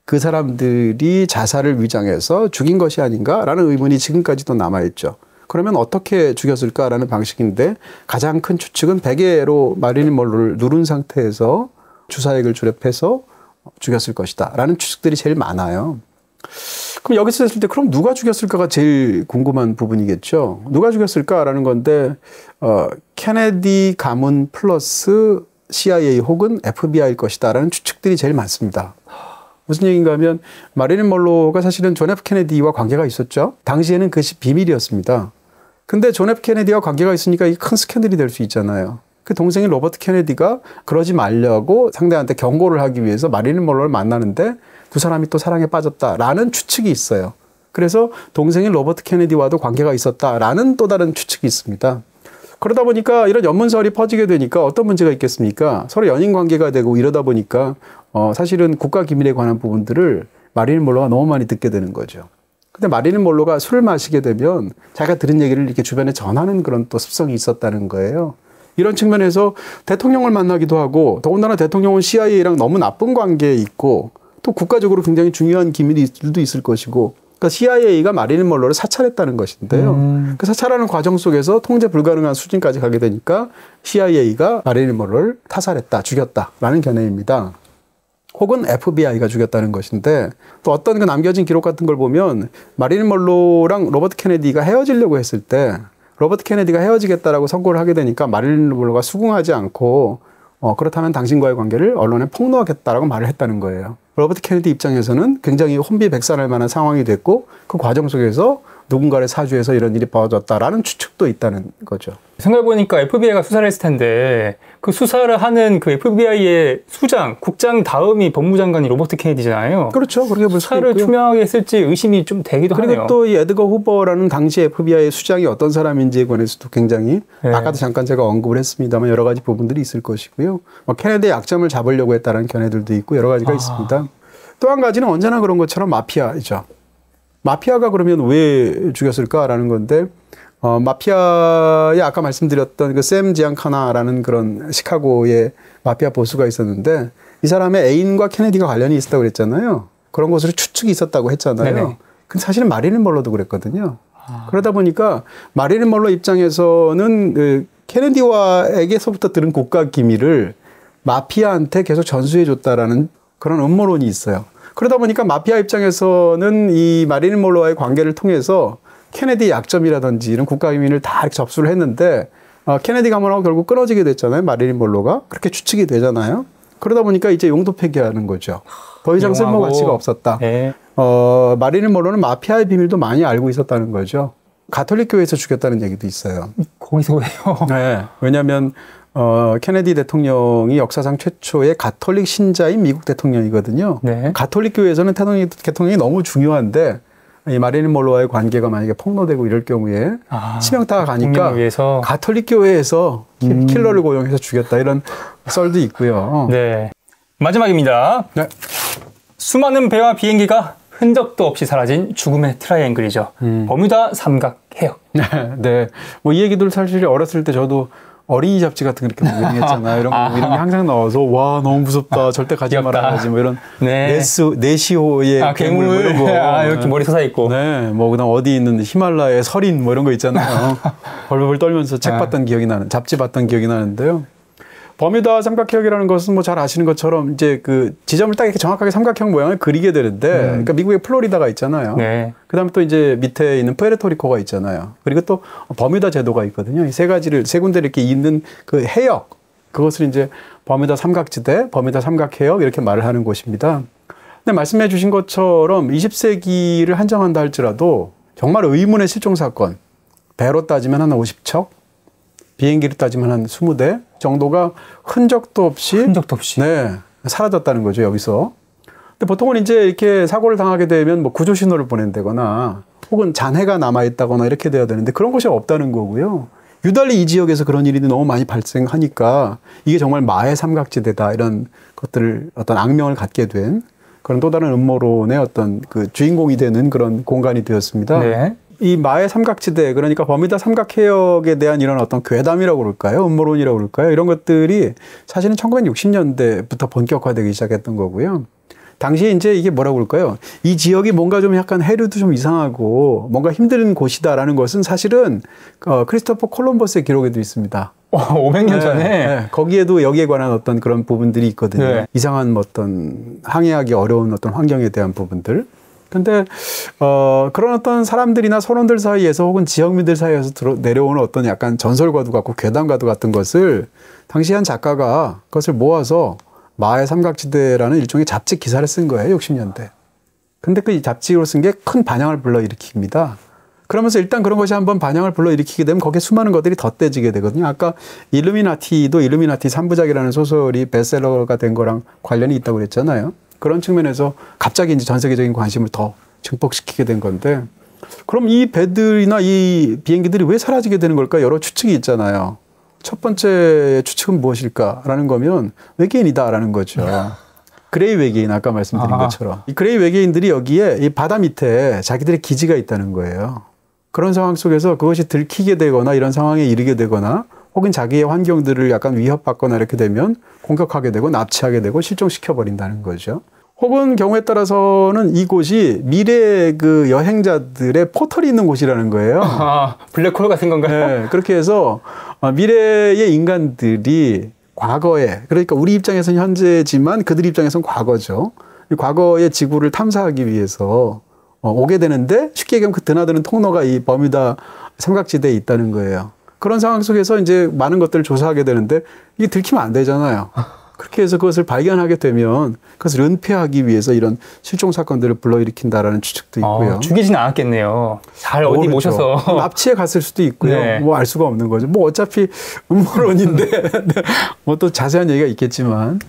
S2: 그 사람들이 자살을 위장해서 죽인 것이 아닌가라는 의문이 지금까지도 남아있죠. 그러면 어떻게 죽였을까라는 방식인데 가장 큰 추측은 베개로 마릴린 먼로를 누른 상태에서 주사액을 주렵해서 죽였을 것이다 라는 추측들이 제일 많아요. 그럼 여기서 했을 때 그럼 누가 죽였을까가 제일 궁금한 부분이겠죠. 누가 죽였을까라는 건데 케네디 가문 플러스 CIA 혹은 FBI일 것이다 라는 추측들이 제일 많습니다. 무슨 얘기인가 하면 마릴린 먼로가 사실은 존 F 케네디와 관계가 있었죠. 당시에는 그것이 비밀이었습니다. 근데 존 F 케네디와 관계가 있으니까 이 큰 스캔들이 될 수 있잖아요. 그 동생인 로버트 케네디가 그러지 말려고 상대한테 경고를 하기 위해서 마릴린 먼로를 만나는데 두 사람이 또 사랑에 빠졌다라는 추측이 있어요. 그래서 동생인 로버트 케네디와도 관계가 있었다라는 또 다른 추측이 있습니다. 그러다 보니까 이런 연문설이 퍼지게 되니까 어떤 문제가 있겠습니까? 서로 연인 관계가 되고 이러다 보니까 사실은 국가 기밀에 관한 부분들을 마릴린 먼로가 너무 많이 듣게 되는 거죠. 근데 마릴린 먼로가 술을 마시게 되면 자기가 들은 얘기를 이렇게 주변에 전하는 그런 또 습성이 있었다는 거예요. 이런 측면에서 대통령을 만나기도 하고 더군다나 대통령은 CIA랑 너무 나쁜 관계에 있고 또 국가적으로 굉장히 중요한 기밀들도 있을 것이고 그러니까 CIA가 마릴린 먼로를 사찰했다는 것인데요. 그 사찰하는 과정 속에서 통제 불가능한 수준까지 가게 되니까 CIA가 마릴린 먼로를 타살했다, 죽였다라는 견해입니다. 혹은 FBI가 죽였다는 것인데 또 어떤 그 남겨진 기록 같은 걸 보면 마릴린 먼로랑 로버트 케네디가 헤어지려고 했을 때 로버트 케네디가 헤어지겠다라고 선고를 하게 되니까 마릴린 먼로가 수긍하지 않고 그렇다면 당신과의 관계를 언론에 폭로하겠다라고 말을 했다는 거예요. 로버트 케네디 입장에서는 굉장히 혼비백산할 만한 상황이 됐고 그 과정 속에서 누군가를 사주해서 이런 일이 벌어졌다라는 추측도 있다는 거죠.
S1: 생각해보니까 FBI가 수사를 했을 텐데 그 수사를 하는 그 FBI의 수장, 국장 다음이 법무장관이 로버트 케네디잖아요.
S2: 그렇죠. 그렇게 볼 수 있고요.
S1: 수사를 투명하게 했을지 의심이 좀 되기도 하네요.
S2: 그리고 또 이 에드거 후버라는 당시 FBI 수장이 어떤 사람인지에 관해서도 굉장히 아까도 잠깐 제가 언급을 했습니다만 여러 가지 부분들이 있을 것이고요. 케네디의 약점을 잡으려고 했다는 견해들도 있고 여러 가지가 있습니다. 또 한 가지는 언제나 그런 것처럼 마피아이죠. 마피아가 그러면 왜 죽였을까라는 건데 마피아에 아까 말씀드렸던 그 샘 지앙카나라는 그런 시카고의 마피아 보스가 있었는데 이 사람의 애인과 케네디가 관련이 있었다고 그랬잖아요. 그런 것으로 추측이 있었다고 했잖아요. 네네. 근데 사실은 마릴린 먼로도 그랬거든요. 그러다 보니까 마릴린 먼로 입장에서는 그 케네디와에게서부터 들은 국가 기밀을 마피아한테 계속 전수해 줬다라는 그런 음모론이 있어요. 그러다 보니까 마피아 입장에서는 이 마릴린 먼로와의 관계를 통해서 케네디 약점이라든지 이런 국가 기밀을 다 이렇게 접수를 했는데 케네디 가문하고 결국 끊어지게 됐잖아요. 마릴린 먼로가. 그렇게 추측이 되잖아요. 그러다 보니까 이제 용도 폐기하는 거죠. 더 이상 쓸모 가치가 없었다. 네. 마릴린 먼로는 마피아의 비밀도 많이 알고 있었다는 거죠. 가톨릭 교회에서 죽였다는 얘기도 있어요.
S1: 거기서 왜요?
S2: 네. 왜냐하면 케네디 대통령이 역사상 최초의 가톨릭 신자인 미국 대통령이거든요. 네. 가톨릭 교회에서는 대통령이 너무 중요한데 이 마릴린 먼로와의 관계가 만약에 폭로되고 이럴 경우에 치명타가 가니까 가톨릭 교회에서 킬러를 고용해서 죽였다 이런 썰도 있고요.
S1: 네. 마지막입니다. 네. 수많은 배와 비행기가 흔적도 없이 사라진 죽음의 트라이앵글이죠. 버뮤다 삼각 해역.
S2: 네. 뭐 이 얘기들 사실 어렸을 때 저도 어린이 잡지 같은 거 이렇게 유행했잖아요. 이런 게 항상 나와서 와 너무 무섭다. 절대 가지 말아야지. 뭐 이런 네시호의 괴물 뭐 이런 거.
S1: 이렇게 머리 솟아 있고.
S2: 네. 뭐 그다음 어디 있는 히말라야의 설인 뭐 이런 거 있잖아요. 벌벌 떨면서 책 봤던 기억이 나는 잡지 봤던 기억이 나는데요. 버뮤다 삼각형이라는 것은 뭐 잘 아시는 것처럼 이제 그 지점을 딱 이렇게 정확하게 삼각형 모양을 그리게 되는데, 그러니까 미국의 플로리다가 있잖아요. 네. 그다음에 또 이제 밑에 있는 푸에르토리코가 있잖아요. 그리고 또 버뮤다 제도가 있거든요. 이 세 가지를 세 군데 이렇게 있는 그 해역, 그것을 이제 버뮤다 삼각지대, 버뮤다 삼각해역 이렇게 말을 하는 곳입니다. 근데 말씀해 주신 것처럼 20세기를 한정한다 할지라도 정말 의문의 실종 사건, 배로 따지면 한 50척, 비행기로 따지면 한 20대 정도가 흔적도 없이 네, 사라졌다는 거죠, 여기서. 근데 보통은 이제 이렇게 사고를 당하게 되면 뭐 구조 신호를 보낸다거나 혹은 잔해가 남아 있다거나 이렇게 돼야 되는데 그런 것이 없다는 거고요. 유달리 이 지역에서 그런 일이 너무 많이 발생하니까 이게 정말 마의 삼각지대다 이런 것들을 어떤 악명을 갖게 된 그런 또 다른 음모론의 어떤 그 주인공이 되는 그런 공간이 되었습니다.
S1: 네.
S2: 이 마의 삼각지대, 그러니까 버뮤다 삼각해역에 대한 이런 어떤 괴담이라고 그럴까요? 음모론이라고 그럴까요? 이런 것들이 사실은 1960년대부터 본격화되기 시작했던 거고요. 당시에 이제 이게 뭐라고 그럴까요? 이 지역이 뭔가 좀 약간 해류도 좀 이상하고 뭔가 힘든 곳이다라는 것은 사실은 크리스토퍼 콜럼버스의 기록에도 있습니다.
S1: 500년 전에.
S2: 네, 거기에도 여기에 관한 어떤 그런 부분들이 있거든요.
S1: 네.
S2: 이상한 뭐 어떤 항해하기 어려운 어떤 환경에 대한 부분들. 근데 그런 어떤 사람들이나 선원들 사이에서 혹은 지역민들 사이에서 내려오는 어떤 약간 전설과도 같고 괴담과도 같은 것을 당시 한 작가가 그것을 모아서 마의 삼각지대라는 일종의 잡지 기사를 쓴 거예요. 60년대. 근데 그 잡지로 쓴 게 큰 반향을 불러일으킵니다. 그러면서 일단 그런 것이 한번 반향을 불러일으키게 되면 거기에 수많은 것들이 덧대지게 되거든요. 아까 일루미나티도 일루미나티 3부작이라는 소설이 베스트셀러가 된 거랑 관련이 있다고 그랬잖아요. 그런 측면에서 갑자기 이제 전 세계적인 관심을 더 증폭시키게 된 건데, 그럼 이 배들이나 이 비행기들이 왜 사라지게 되는 걸까? 여러 추측이 있잖아요. 첫 번째 추측은 무엇일까라는 거면 외계인이다라는 거죠. 그레이 외계인, 아까 말씀드린 것처럼. 이 그레이 외계인들이 여기에 이 바다 밑에 자기들의 기지가 있다는 거예요. 그런 상황 속에서 그것이 들키게 되거나 이런 상황에 이르게 되거나 혹은 자기의 환경들을 약간 위협받거나 이렇게 되면 공격하게 되고 납치하게 되고 실종시켜버린다는 거죠. 혹은 경우에 따라서는 이곳이 미래의 그 여행자들의 포털이 있는 곳이라는 거예요.
S1: 블랙홀 같은 건가요?
S2: 네, 그렇게 해서 미래의 인간들이 과거에, 그러니까 우리 입장에서는 현재지만 그들 입장에서는 과거죠. 과거의 지구를 탐사하기 위해서 오게 되는데 쉽게 얘기하면 그 드나드는 통로가 이 버뮤다 삼각지대에 있다는 거예요. 그런 상황 속에서 이제 많은 것들을 조사하게 되는데 이게 들키면 안 되잖아요. 그렇게 해서 그것을 발견하게 되면 그것을 은폐하기 위해서 이런 실종 사건들을 불러일으킨다라는 추측도 있고요.
S1: 죽이지는 않았겠네요. 잘 어디 모셔서.
S2: 납치해 갔을 수도 있고요.
S1: 네.
S2: 뭐 알 수가 없는 거죠. 뭐 어차피 음모론인데 뭐 또 자세한 얘기가 있겠지만.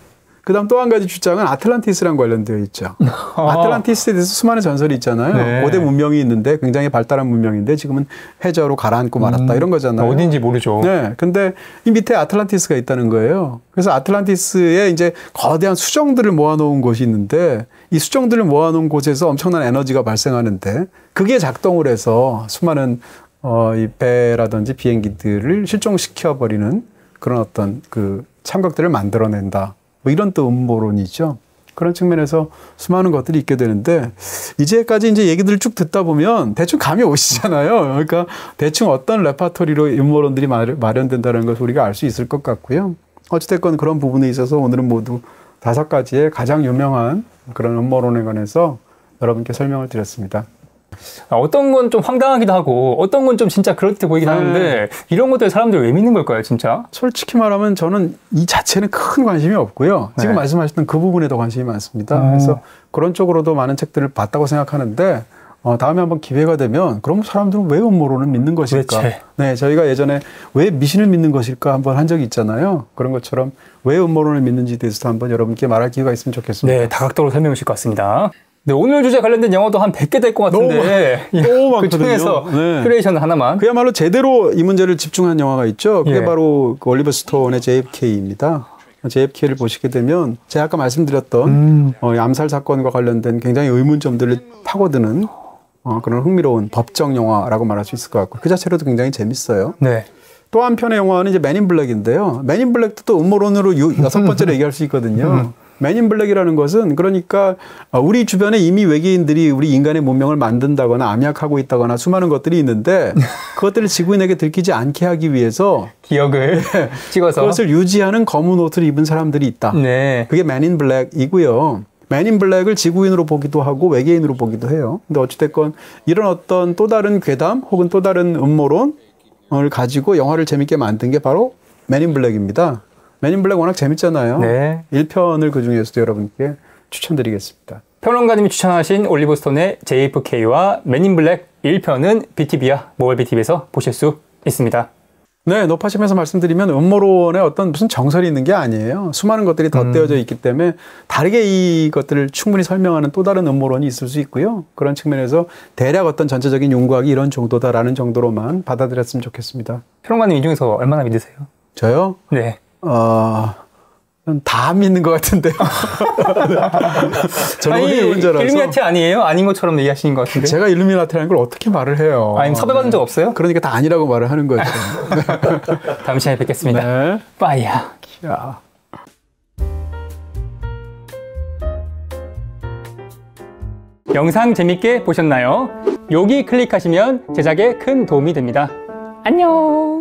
S2: 그다음 또 한 가지 주장은 아틀란티스랑 관련되어 있죠. 아틀란티스에 대해서 수많은 전설이 있잖아요.
S1: 네.
S2: 고대 문명이 있는데 굉장히 발달한 문명인데 지금은 해저로 가라앉고 말았다 이런 거잖아요.
S1: 어딘지 모르죠.
S2: 네, 근데 이 밑에 아틀란티스가 있다는 거예요. 그래서 아틀란티스에 이제 거대한 수정들을 모아놓은 곳이 있는데 이 수정들을 모아놓은 곳에서 엄청난 에너지가 발생하는데 그게 작동을 해서 수많은 이 배라든지 비행기들을 실종시켜버리는 그런 어떤 그 참각들을 만들어낸다. 뭐 이런 또 음모론이죠. 그런 측면에서 수많은 것들이 있게 되는데 이제까지 이제 얘기들을 쭉 듣다 보면 대충 감이 오시잖아요. 그러니까 대충 어떤 레파토리로 음모론들이 마련된다는 것을 우리가 알 수 있을 것 같고요. 어찌됐건 그런 부분에 있어서 오늘은 모두 5가지의 가장 유명한 그런 음모론에 관해서 여러분께 설명을 드렸습니다.
S1: 어떤 건 좀 황당하기도 하고 어떤 건 좀 진짜 그럴듯해 보이긴 하는데 이런 것들 사람들 왜 믿는 걸까요, 진짜?
S2: 솔직히 말하면 저는 이 자체는 큰 관심이 없고요. 지금 말씀하셨던 그 부분에 더 관심이 많습니다. 그래서 그런 쪽으로도 많은 책들을 봤다고 생각하는데 다음에 한번 기회가 되면 그럼 사람들은 왜 음모론을 믿는 것일까?
S1: 그렇지.
S2: 네, 저희가 예전에 왜 미신을 믿는 것일까 한번 한 적이 있잖아요. 그런 것처럼 왜 음모론을 믿는지에 대해서도 한번 여러분께 말할 기회가 있으면 좋겠습니다.
S1: 네, 다각도로 설명해 주실 것 같습니다. 네, 오늘 주제 관련된 영화도 한 100개 될 것 같은데
S2: 너무 많거든요.
S1: 그 중에서
S2: 네.
S1: 큐레이션 하나만.
S2: 그야말로 제대로 이 문제를 집중한 영화가 있죠. 그게 바로 그 올리버 스톤의 JFK입니다. JFK를 보시게 되면 제가 아까 말씀드렸던 암살 사건과 관련된 굉장히 의문점들을 파고드는 그런 흥미로운 법정 영화라고 말할 수 있을 것 같고 그 자체로도 굉장히 재밌어요.
S1: 네.
S2: 또 한편의 영화는 이제 맨인 블랙인데요. 맨인 블랙도 또 음모론으로 6번째로 얘기할 수 있거든요. 맨인 블랙이라는 것은 그러니까 우리 주변에 이미 외계인들이 우리 인간의 문명을 만든다거나 암약하고 있다거나 수많은 것들이 있는데 그것들을 지구인에게 들키지 않게 하기 위해서
S1: 기억을 찍어서
S2: 그것을 유지하는 검은 옷을 입은 사람들이 있다.
S1: 네.
S2: 그게 맨인 블랙이고요. 맨인 블랙을 지구인으로 보기도 하고 외계인으로 보기도 해요. 근데 어찌됐건 이런 어떤 또 다른 괴담 혹은 또 다른 음모론을 가지고 영화를 재밌게 만든 게 바로 맨인 블랙입니다. 맨인 블랙 워낙 재밌잖아요.
S1: 네.
S2: 1편을 그중에서도 여러분께 추천드리겠습니다.
S1: 평론가님이 추천하신 올리버 스톤의 JFK와 맨인 블랙 1편은 BTV와 모바일 BTV에서 보실 수 있습니다.
S2: 네, 높아심에서 말씀드리면 음모론에 어떤 무슨 정설이 있는 게 아니에요. 수많은 것들이 덧대어져 있기 때문에 다르게 이것들을 충분히 설명하는 또 다른 음모론이 있을 수 있고요. 그런 측면에서 대략 어떤 전체적인 윤곽이 이런 정도다라는 정도로만 받아들였으면 좋겠습니다.
S1: 평론가님 이 중에서 얼마나 믿으세요?
S2: 저요?
S1: 네.
S2: 다 믿는 것 같은데요. 저는 혼자라서.
S1: 일루미나티 아니에요? 아닌 것처럼 얘기하시는 것 같은데.
S2: 제가 일루미나티라는 걸 어떻게 말을 해요?
S1: 아니, 섭외받은 적 없어요?
S2: 그러니까 다 아니라고 말을 하는 거죠.
S1: 다음 시간에 뵙겠습니다.
S2: 네.
S1: 빠이야.
S2: 야.
S1: 영상 재밌게 보셨나요? 여기 클릭하시면 제작에 큰 도움이 됩니다. 안녕.